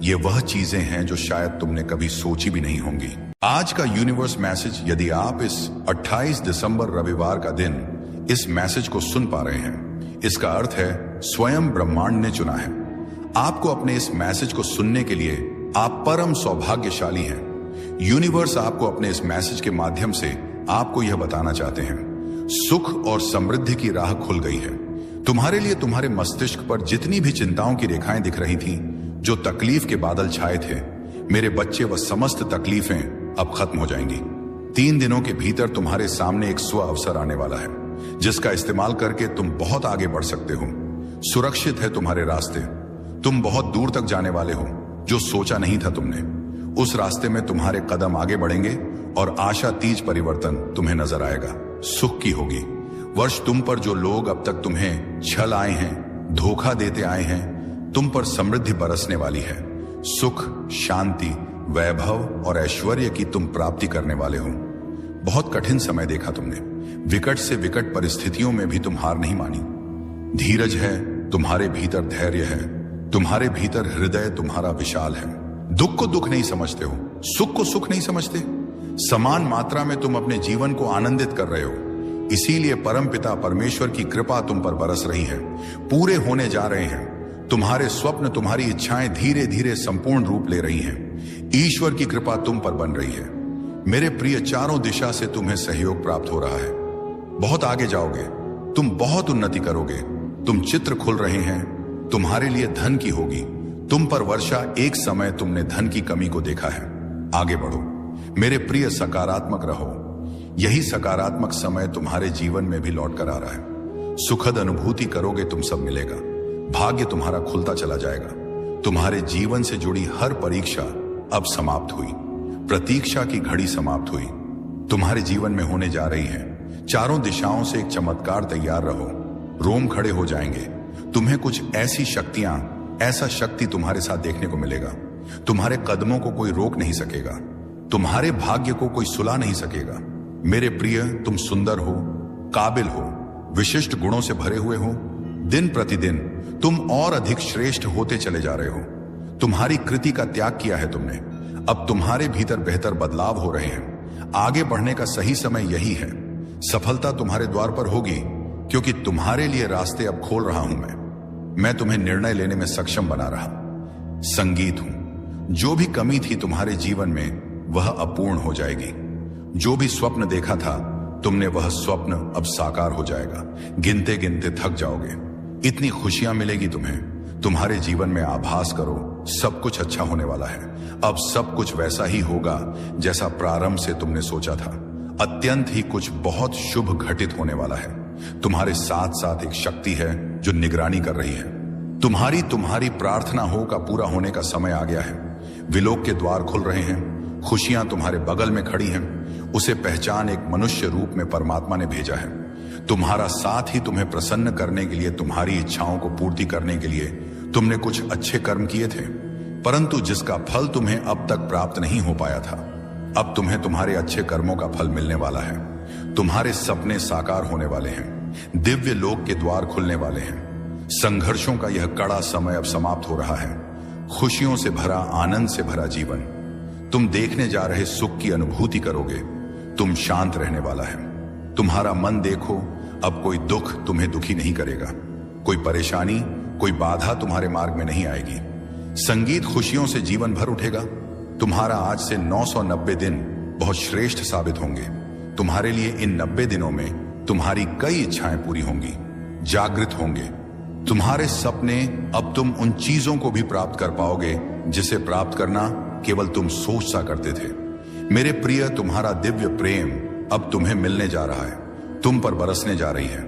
ये वह चीजें हैं जो शायद तुमने कभी सोची भी नहीं होंगी। आज का यूनिवर्स मैसेज, यदि आप इस 28 दिसंबर रविवार का दिन इस मैसेज को सुन पा रहे हैं, इसका अर्थ है स्वयं ब्रह्मांड ने चुना है आपको। अपने इस मैसेज को सुनने के लिए आप परम सौभाग्यशाली हैं। यूनिवर्स आपको अपने इस मैसेज के माध्यम से आपको यह बताना चाहते हैं, सुख और समृद्धि की राह खुल गई है तुम्हारे लिए। तुम्हारे मस्तिष्क पर जितनी भी चिंताओं की रेखाएं दिख रही थीं, जो तकलीफ के बादल छाए थे, मेरे बच्चे, वह समस्त तकलीफें अब खत्म हो जाएंगी। 3 दिनों के भीतर तुम्हारे सामने एक स्व अवसर आने वाला है, जिसका इस्तेमाल करके तुम बहुत आगे बढ़ सकते हो। सुरक्षित है तुम्हारे रास्ते। तुम बहुत दूर तक जाने वाले हो, जो सोचा नहीं था तुमने। उस रास्ते में तुम्हारे कदम आगे बढ़ेंगे और आशातीत परिवर्तन तुम्हें नजर आएगा। सुख की होगी वर्ष। तुम पर जो लोग अब तक तुम्हें छल आए हैं, धोखा देते आए हैं, तुम पर समृद्धि बरसने वाली है। सुख, शांति, वैभव और ऐश्वर्य की तुम प्राप्ति करने वाले हो। बहुत कठिन समय देखा तुमने। विकट से विकट परिस्थितियों में भी तुम हार नहीं मानी। धीरज है तुम्हारे भीतर, धैर्य है तुम्हारे भीतर, हृदय तुम्हारा विशाल है। दुख को दुख नहीं समझते हो, सुख को सुख नहीं समझते। समान मात्रा में तुम अपने जीवन को आनंदित कर रहे हो। इसीलिए परमपिता परमेश्वर की कृपा तुम पर बरस रही है। पूरे होने जा रहे हैं तुम्हारे स्वप्न, तुम्हारी इच्छाएं धीरे धीरे संपूर्ण रूप ले रही हैं। ईश्वर की कृपा तुम पर बन रही है। मेरे प्रिय, चारों दिशा से तुम्हें सहयोग प्राप्त हो रहा है। बहुत आगे जाओगे, तुम बहुत उन्नति करोगे। तुम चित्र खुल रहे हैं, तुम्हारे लिए धन की होगी। तुम पर वर्षा, एक समय तुमने धन की कमी को देखा है। आगे बढ़ो मेरे प्रिय, सकारात्मक रहो। यही सकारात्मक समय तुम्हारे जीवन में भी लौट कर आ रहा है। सुखद अनुभूति करोगे, तुम सब मिलेगा। भाग्य तुम्हारा खुलता चला जाएगा। तुम्हारे जीवन से जुड़ी हर परीक्षा अब समाप्त हुई। प्रतीक्षा की घड़ी समाप्त हुई। तुम्हारे जीवन में होने जा रही है। चारों दिशाओं से एक चमत्कार। तैयार रहो, रोम खड़े हो जाएंगे। तुम्हें कुछ ऐसी शक्तियां, ऐसा शक्ति तुम्हारे साथ देखने को मिलेगा। तुम्हारे कदमों को कोई रोक नहीं सकेगा। तुम्हारे भाग्य को कोई सुला नहीं सकेगा। मेरे प्रिय, तुम सुंदर हो, काबिल हो, विशिष्ट गुणों से भरे हुए हो। दिन प्रतिदिन तुम और अधिक श्रेष्ठ होते चले जा रहे हो। तुम्हारी कृति का त्याग किया है तुमने। अब तुम्हारे भीतर बेहतर बदलाव हो रहे हैं। आगे बढ़ने का सही समय यही है। सफलता तुम्हारे द्वार पर होगी, क्योंकि तुम्हारे लिए रास्ते अब खोल रहा हूं मैं तुम्हें निर्णय लेने में सक्षम बना रहा। संगीत हूं। जो भी कमी थी तुम्हारे जीवन में, वह अपूर्ण हो जाएगी। जो भी स्वप्न देखा था तुमने, वह स्वप्न अब साकार हो जाएगा। गिनते गिनते थक जाओगे। इतनी खुशियां मिलेगी तुम्हें। तुम्हारे जीवन में आभास करो, सब कुछ अच्छा होने वाला है। अब सब कुछ वैसा ही होगा जैसा प्रारंभ से तुमने सोचा था। अत्यंत ही कुछ बहुत शुभ घटित होने वाला है। तुम्हारे साथ साथ एक शक्ति है जो निगरानी कर रही है। तुम्हारी प्रार्थना हो का पूरा होने का समय आ गया है। विलोक के द्वार खुल रहे हैं। खुशियां तुम्हारे बगल में खड़ी हैं। उसे पहचान, एक मनुष्य रूप में परमात्मा ने भेजा है। तुम्हारा साथ ही तुम्हें प्रसन्न करने के लिए, तुम्हारी इच्छाओं को पूर्ति करने के लिए तुमने कुछ अच्छे कर्म किए थे, परंतु जिसका फल तुम्हें अब तक प्राप्त नहीं हो पाया था। अब तुम्हें तुम्हारे अच्छे कर्मों का फल मिलने वाला है। तुम्हारे सपने साकार होने वाले हैं। दिव्य लोक के द्वार खुलने वाले हैं। संघर्षों का यह कड़ा समय अब समाप्त हो रहा है। खुशियों से भरा, आनंद से भरा जीवन तुम देखने जा रहे सुख की अनुभूति करोगे। तुम शांत रहने वाला है। तुम्हारा मन देखो, अब कोई दुख तुम्हें दुखी नहीं करेगा। कोई परेशानी, कोई बाधा तुम्हारे मार्ग में नहीं आएगी। संगीत खुशियों से जीवन भर उठेगा। तुम्हारा आज से 990 दिन बहुत श्रेष्ठ साबित होंगे। तुम्हारे लिए इन 90 दिनों में तुम्हारी कई इच्छाएं पूरी होंगी, जागृत होंगे। तुम्हारे सपने, अब तुम उन चीजों को भी प्राप्त कर पाओगे जिसे प्राप्त करना केवल तुम सोच सा करते थे। मेरे प्रिय, तुम्हारा दिव्य प्रेम अब तुम्हें मिलने जा रहा है, तुम पर बरसने जा रही है।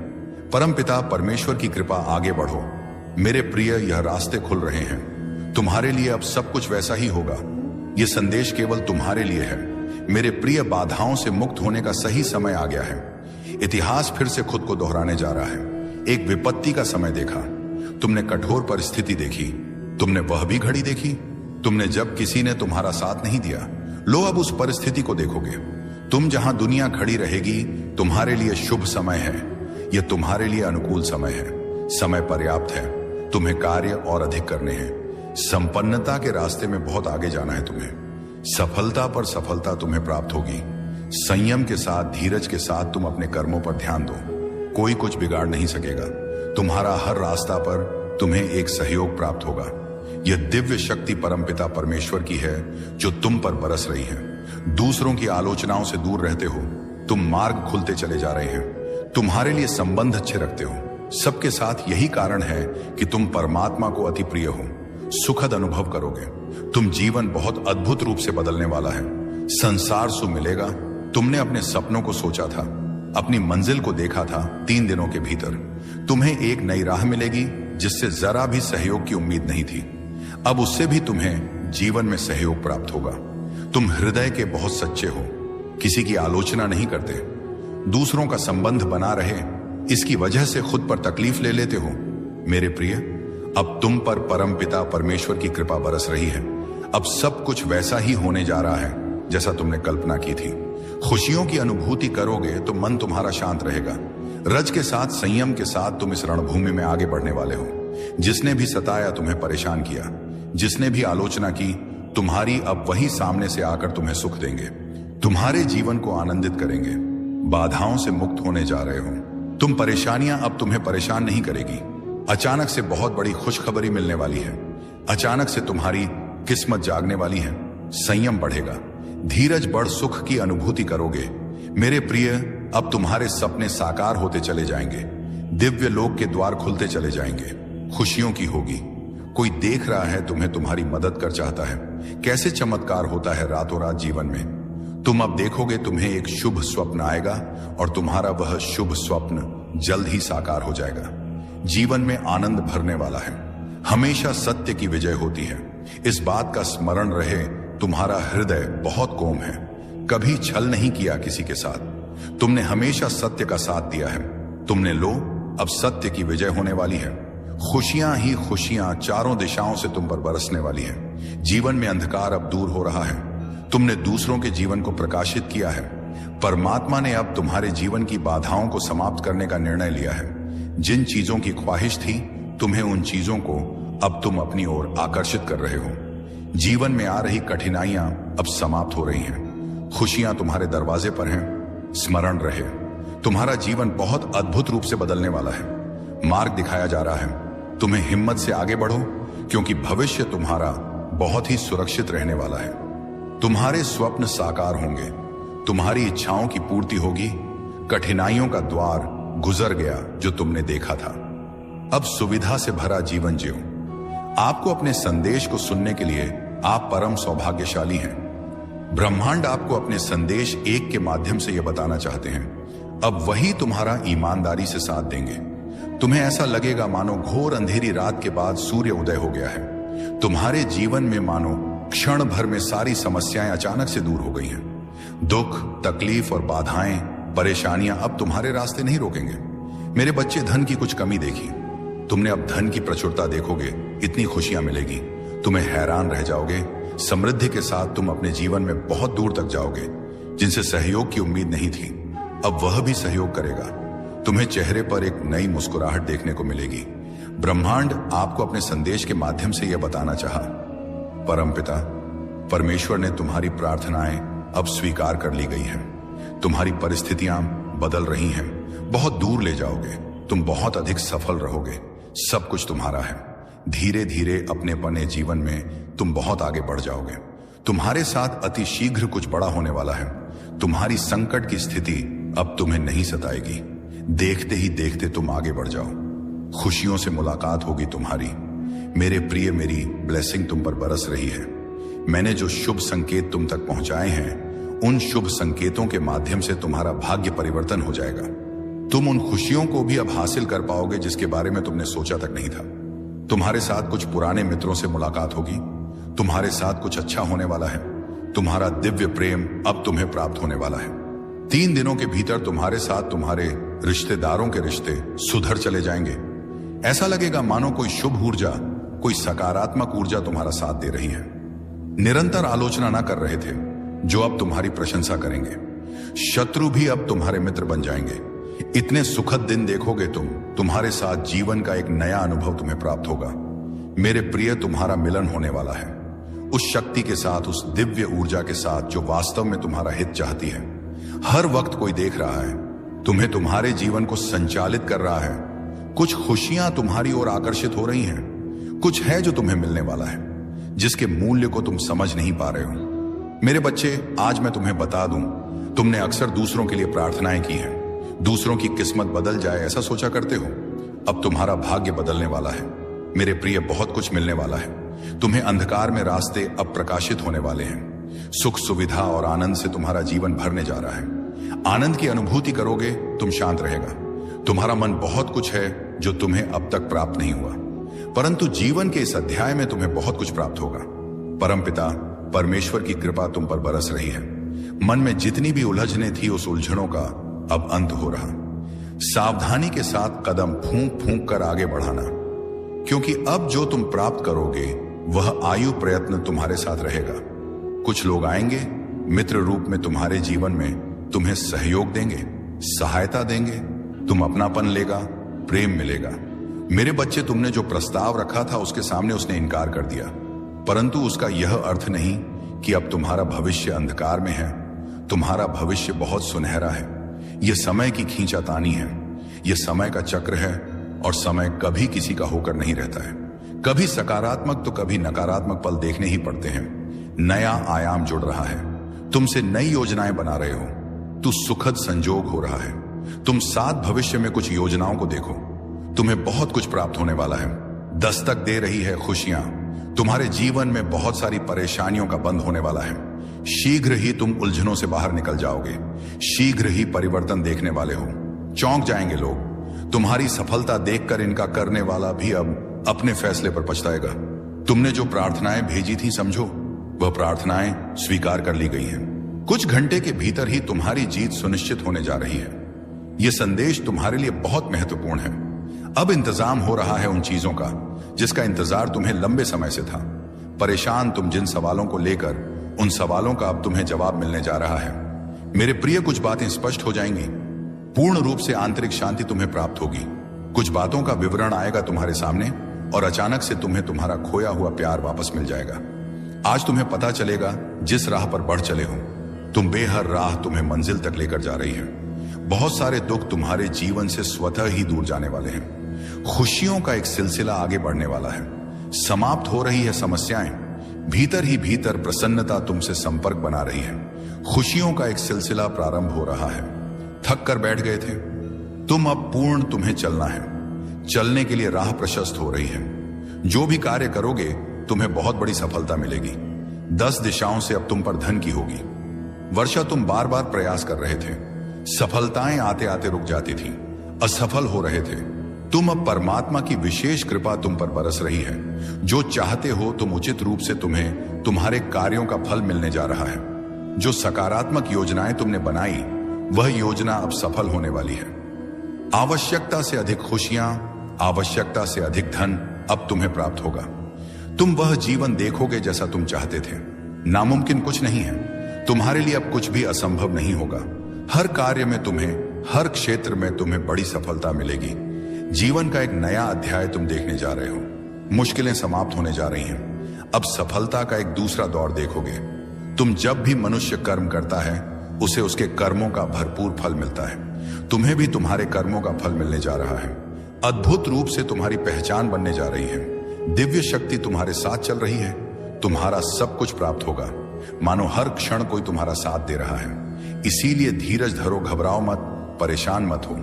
परमपिता परमेश्वर की कृपा, आगे बढ़ो। मेरे प्रिय, यह रास्ते खुल रहे हैं। तुम्हारे लिए अब सब कुछ वैसा ही होगा। यह संदेश केवल तुम्हारे लिए है। मेरे प्रिय, बाधाओं से मुक्त होने का सही समय आ गया है। इतिहास फिर से खुद को दोहराने जा रहा है। एक विपत्ति का समय देखा, तुमने कठोर परिस्थिति देखी, तुमने वह भी घड़ी देखी, तुमने जब किसी ने तुम्हारा साथ नहीं दिया। लो, अब उस परिस्थिति को देखोगे। तुम जहां दुनिया खड़ी रहेगी, तुम्हारे लिए शुभ समय है। यह तुम्हारे लिए अनुकूल समय है। समय पर्याप्त है। तुम्हें कार्य और अधिक करने हैं। संपन्नता के रास्ते में बहुत आगे जाना है तुम्हें। सफलता पर सफलता तुम्हें प्राप्त होगी। संयम के साथ, धीरज के साथ तुम अपने कर्मों पर ध्यान दो। कोई कुछ बिगाड़ नहीं सकेगा। तुम्हारा हर रास्ता पर तुम्हें एक सहयोग प्राप्त होगा। यह दिव्य शक्ति परमपिता परमेश्वर की है जो तुम पर बरस रही है। दूसरों की आलोचनाओं से दूर रहते हो। तुम मार्ग खुलते चले जा रहे हैं। तुम्हारे लिए संबंध अच्छे रखते हो। सबके साथ यही कारण है कि तुम परमात्मा को अति प्रिय हो। सुखद अनुभव करोगे। तुम जीवन बहुत अद्भुत रूप से बदलने वाला है। संसार सुख मिलेगा। तुमने अपने सपनों को सोचा था, अपनी मंजिल को देखा था। 3 दिनों के भीतर तुम्हें एक नई राह मिलेगी जिससे जरा भी सहयोग की उम्मीद नहीं थी। अब उससे भी तुम्हें जीवन में सहयोग प्राप्त होगा। तुम हृदय के बहुत सच्चे हो। किसी की आलोचना नहीं करते। दूसरों का संबंध बना रहे, इसकी वजह से खुद पर तकलीफ ले लेते हो। मेरे प्रिय, अब तुम पर परमपिता परमेश्वर की कृपा बरस रही है। अब सब कुछ वैसा ही होने जा रहा है जैसा तुमने कल्पना की थी। खुशियों की अनुभूति करोगे तो मन तुम्हारा शांत रहेगा। रज के साथ, संयम के साथ तुम इस रणभूमि में आगे बढ़ने वाले हो। जिसने भी सताया, तुम्हें परेशान किया, जिसने भी आलोचना की, तुम्हारी अब वही सामने से आकर तुम्हें सुख देंगे। तुम्हारे जीवन को आनंदित करेंगे। बाधाओं से मुक्त होने जा रहे हो। तुम परेशानियां अब तुम्हें परेशान नहीं करेगी। अचानक से बहुत बड़ी खुशखबरी मिलने वाली है। अचानक से तुम्हारी किस्मत जागने वाली है। संयम बढ़ेगा। धीरज बढ़ सुख की अनुभूति करोगे। मेरे प्रिय, अब तुम्हारे सपने साकार होते चले जाएंगे। दिव्य लोक के द्वार खुलते चले जाएंगे। खुशियों की होगी। कोई देख रहा है तुम्हें, तुम्हारी मदद कर चाहता है। कैसे चमत्कार होता है रातों रात जीवन में। तुम अब देखोगे, तुम्हें एक शुभ स्वप्न आएगा और तुम्हारा वह शुभ स्वप्न जल्द ही साकार हो जाएगा। जीवन में आनंद भरने वाला है। हमेशा सत्य की विजय होती है। इस बात का स्मरण रहे, तुम्हारा हृदय बहुत कोम है। कभी छल नहीं किया किसी के साथ। तुमने हमेशा सत्य का साथ दिया है। तुमने लो, अब सत्य की विजय होने वाली है। खुशियां ही खुशियां चारों दिशाओं से तुम पर बरसने वाली है। जीवन में अंधकार अब दूर हो रहा है। तुमने दूसरों के जीवन को प्रकाशित किया है। परमात्मा ने अब तुम्हारे जीवन की बाधाओं को समाप्त करने का निर्णय लिया है। जिन चीजों की ख्वाहिश थी, तुम्हें उन चीजों को अब तुम अपनी ओर आकर्षित कर रहे हो। जीवन में आ रही कठिनाइयां अब समाप्त हो रही हैं। खुशियां तुम्हारे दरवाजे पर हैं। स्मरण रहे, तुम्हारा जीवन बहुत अद्भुत रूप से बदलने वाला है। मार्ग दिखाया जा रहा है। तुम्हें हिम्मत से आगे बढ़ो, क्योंकि भविष्य तुम्हारा बहुत ही सुरक्षित रहने वाला है। तुम्हारे स्वप्न साकार होंगे। तुम्हारी इच्छाओं की पूर्ति होगी। कठिनाइयों का द्वार गुजर गया जो तुमने देखा था। अब सुविधा से भरा जीवन जियो। आपको अपने संदेश को सुनने के लिए आप परम सौभाग्यशाली हैं। ब्रह्मांड आपको अपने संदेश एक के माध्यम से यह बताना चाहते हैं। अब वही तुम्हारा ईमानदारी से साथ देंगे। तुम्हें ऐसा लगेगा मानो घोर अंधेरी रात के बाद सूर्य उदय हो गया है। तुम्हारे जीवन में मानो क्षण भर में सारी समस्याएं अचानक से दूर हो गई हैं। दुख, तकलीफ और बाधाएं, परेशानियां अब तुम्हारे रास्ते नहीं रोकेंगे। मेरे बच्चे, धन की कुछ कमी देखी, तुमने अब धन की प्रचुरता देखोगे। इतनी खुशियां मिलेगी, तुम्हें हैरान रह जाओगे। समृद्धि के साथ तुम अपने जीवन में बहुत दूर तक जाओगे। जिनसे सहयोग की उम्मीद नहीं थी, अब वह भी सहयोग करेगा। तुम्हें चेहरे पर एक नई मुस्कुराहट देखने को मिलेगी। ब्रह्मांड आपको अपने संदेश के माध्यम से यह बताना चाहा, परमपिता परमेश्वर ने तुम्हारी प्रार्थनाएं अब स्वीकार कर ली गई हैं। तुम्हारी परिस्थितियां बदल रही हैं। बहुत दूर ले जाओगे। तुम बहुत अधिक सफल रहोगे। सब कुछ तुम्हारा है। धीरे धीरे अपने बने जीवन में तुम बहुत आगे बढ़ जाओगे। तुम्हारे साथ अति शीघ्र कुछ बड़ा होने वाला है। तुम्हारी संकट की स्थिति अब तुम्हें नहीं सताएगी। देखते ही देखते तुम आगे बढ़ जाओ। खुशियों से मुलाकात होगी तुम्हारी। मेरे प्रिय, मेरी ब्लेसिंग तुम पर बरस रही है। मैंने जो शुभ संकेत तुम तक पहुंचाए हैं, उन शुभ संकेतों के माध्यम से तुम्हारा भाग्य परिवर्तन हो जाएगा। तुम उन खुशियों को भी अब हासिल कर पाओगे जिसके बारे में तुमने सोचा तक नहीं था। तुम्हारे साथ कुछ पुराने मित्रों से मुलाकात होगी। तुम्हारे साथ कुछ अच्छा होने वाला है। तुम्हारा दिव्य प्रेम अब तुम्हें प्राप्त होने वाला है। 3 दिनों के भीतर तुम्हारे साथ तुम्हारे रिश्तेदारों के रिश्ते सुधर चले जाएंगे। ऐसा लगेगा मानो कोई शुभ ऊर्जा, कोई सकारात्मक ऊर्जा तुम्हारा साथ दे रही है। निरंतर आलोचना ना कर रहे थे, जो अब तुम्हारी प्रशंसा करेंगे। शत्रु भी अब तुम्हारे मित्र बन जाएंगे। इतने सुखद दिन देखोगे तुम। तुम्हारे साथ जीवन का एक नया अनुभव तुम्हें प्राप्त होगा। मेरे प्रिय, तुम्हारा मिलन होने वाला है उस शक्ति के साथ, उस दिव्य ऊर्जा के साथ जो वास्तव में तुम्हारा हित चाहती है। हर वक्त कोई देख रहा है, तुम्हें तुम्हारे जीवन को संचालित कर रहा है। कुछ खुशियां तुम्हारी ओर आकर्षित हो रही हैं। कुछ है जो तुम्हें मिलने वाला है, जिसके मूल्य को तुम समझ नहीं पा रहे हो। मेरे बच्चे, आज मैं तुम्हें बता दूं, तुमने अक्सर दूसरों के लिए प्रार्थनाएं की हैं। दूसरों की किस्मत बदल जाए ऐसा सोचा करते हो। अब तुम्हारा भाग्य बदलने वाला है। मेरे प्रिय, बहुत कुछ मिलने वाला है। तुम्हें अंधकार में रास्ते अब प्रकाशित होने वाले हैं। सुख, सुविधा और आनंद से तुम्हारा जीवन भरने जा रहा है। आनंद की अनुभूति करोगे, तुम शांत रहेगा। तुम्हारा मन बहुत कुछ है जो तुम्हें अब तक प्राप्त नहीं हुआ, परंतु जीवन के इस अध्याय में तुम्हें बहुत कुछ प्राप्त होगा। परमपिता परमेश्वर की कृपा तुम पर बरस रही है। मन में जितनी भी उलझने थी, उस उलझनों का अब अंत हो रहा। सावधानी के साथ कदम फूंक फूंक कर आगे बढ़ाना, क्योंकि अब जो तुम प्राप्त करोगे वह आयु प्रयत्न तुम्हारे साथ रहेगा। कुछ लोग आएंगे मित्र रूप में तुम्हारे जीवन में, तुम्हें सहयोग देंगे, सहायता देंगे। तुम अपनापन लेगा, प्रेम मिलेगा। मेरे बच्चे, तुमने जो प्रस्ताव रखा था उसके सामने उसने इनकार कर दिया, परंतु उसका यह अर्थ नहीं कि अब तुम्हारा भविष्य अंधकार में है। तुम्हारा भविष्य बहुत सुनहरा है। यह समय की खींचातानी है। यह समय का चक्र है, और समय कभी किसी का होकर नहीं रहता है। कभी सकारात्मक तो कभी नकारात्मक पल देखने ही पड़ते हैं। नया आयाम जुड़ रहा है। तुमसे नई योजनाएं बना रहे हो। तू सुखद संजोग हो रहा है। तुम साथ भविष्य में कुछ योजनाओं को देखो। तुम्हें बहुत कुछ प्राप्त होने वाला है। दस्तक दे रही है खुशियां। तुम्हारे जीवन में बहुत सारी परेशानियों का बंद होने वाला है। शीघ्र ही तुम उलझनों से बाहर निकल जाओगे। शीघ्र ही परिवर्तन देखने वाले हो। चौंक जाएंगे लोग। तुम्हारी सफलता देखकर इनका करने वाला भी अब अपने फैसले पर पछताएगा। तुमने जो प्रार्थनाएं भेजी थी, समझो वह प्रार्थनाएं स्वीकार कर ली गई हैं। कुछ घंटे के भीतर ही तुम्हारी जीत सुनिश्चित होने जा रही है। यह संदेश तुम्हारे लिए बहुत महत्वपूर्ण है। अब इंतजाम हो रहा है उन चीजों का जिसका इंतजार तुम्हें लंबे समय से था। परेशान तुम जिन सवालों को लेकर, उन सवालों का अब तुम्हें जवाब मिलने जा रहा है। मेरे प्रिय, कुछ बातें स्पष्ट हो जाएंगी। पूर्ण रूप से आंतरिक शांति तुम्हें प्राप्त होगी। कुछ बातों का विवरण आएगा तुम्हारे सामने, और अचानक से तुम्हें तुम्हारा खोया हुआ प्यार वापस मिल जाएगा। आज तुम्हें पता चलेगा, जिस राह पर बढ़ चले हो तुम, बेहर राह तुम्हें मंजिल तक लेकर जा रही है। बहुत सारे दुख तुम्हारे जीवन से स्वतः ही दूर जाने वाले हैं। खुशियों का एक सिलसिला आगे बढ़ने वाला है। समाप्त हो रही है समस्याएं। भीतर ही भीतर प्रसन्नता तुमसे संपर्क बना रही है। खुशियों का एक सिलसिला प्रारंभ हो रहा है। थक कर बैठ गए थे तुम, अब पूर्ण तुम्हें चलना है। चलने के लिए राह प्रशस्त हो रही है। जो भी कार्य करोगे तुम्हें बहुत बड़ी सफलता मिलेगी। 10 दिशाओं से अब तुम पर धन की होगी। वर्षा, तुम बार बार प्रयास कर रहे थे। सफलताएं आते आते रुक जाती थी। असफल हो रहे थे तुम। अब परमात्मा की विशेष कृपा तुम पर बरस रही है। जो चाहते हो तुम, उचित रूप से तुम्हें तुम्हारे कार्यों का फल मिलने जा रहा है। जो सकारात्मक योजनाएं तुमने बनाई, वह योजना अब सफल होने वाली है। आवश्यकता से अधिक खुशियां, आवश्यकता से अधिक धन अब तुम्हें प्राप्त होगा। तुम वह जीवन देखोगे जैसा तुम चाहते थे। नामुमकिन कुछ नहीं है। तुम्हारे लिए अब कुछ भी असंभव नहीं होगा। हर कार्य में तुम्हें, हर क्षेत्र में तुम्हें बड़ी सफलता मिलेगी। जीवन का एक नया अध्याय तुम देखने जा रहे हो। मुश्किलें समाप्त होने जा रही हैं। अब सफलता का एक दूसरा दौर देखोगे। तुम जब भी मनुष्य कर्म करता है, उसे उसके कर्मों का भरपूर फल मिलता है। तुम्हें भी तुम्हारे कर्मों का फल मिलने जा रहा है। अद्भुत रूप से तुम्हारी पहचान बनने जा रही है। दिव्य शक्ति तुम्हारे साथ चल रही है। तुम्हारा सब कुछ प्राप्त होगा, मानो हर क्षण कोई तुम्हारा साथ दे रहा है। इसीलिए धीरज धरो, घबराओ मत, परेशान मत हो।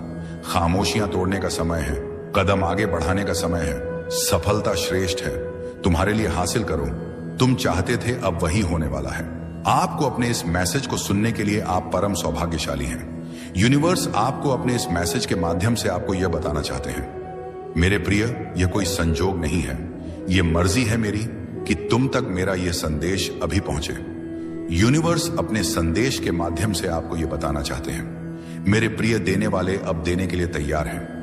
खामोशियां तोड़ने का समय है। कदम आगे बढ़ाने का समय है। सफलता श्रेष्ठ है। तुम्हारे लिए हासिल करो। तुम चाहते थे, अब वही होने वाला है। आपको अपने इस मैसेज को सुनने के लिए आप परम सौभाग्यशाली हैं। यूनिवर्स आपको अपने इस मैसेज के माध्यम से आपको यह बताना चाहते हैं, मेरे प्रिय, यह कोई संजोग नहीं है, यह मर्जी है मेरी कि तुम तक मेरा यह संदेश अभी पहुंचे। यूनिवर्स अपने संदेश के माध्यम से आपको यह बताना चाहते हैं, मेरे प्रिय देने वाले अब देने के लिए तैयार हैं।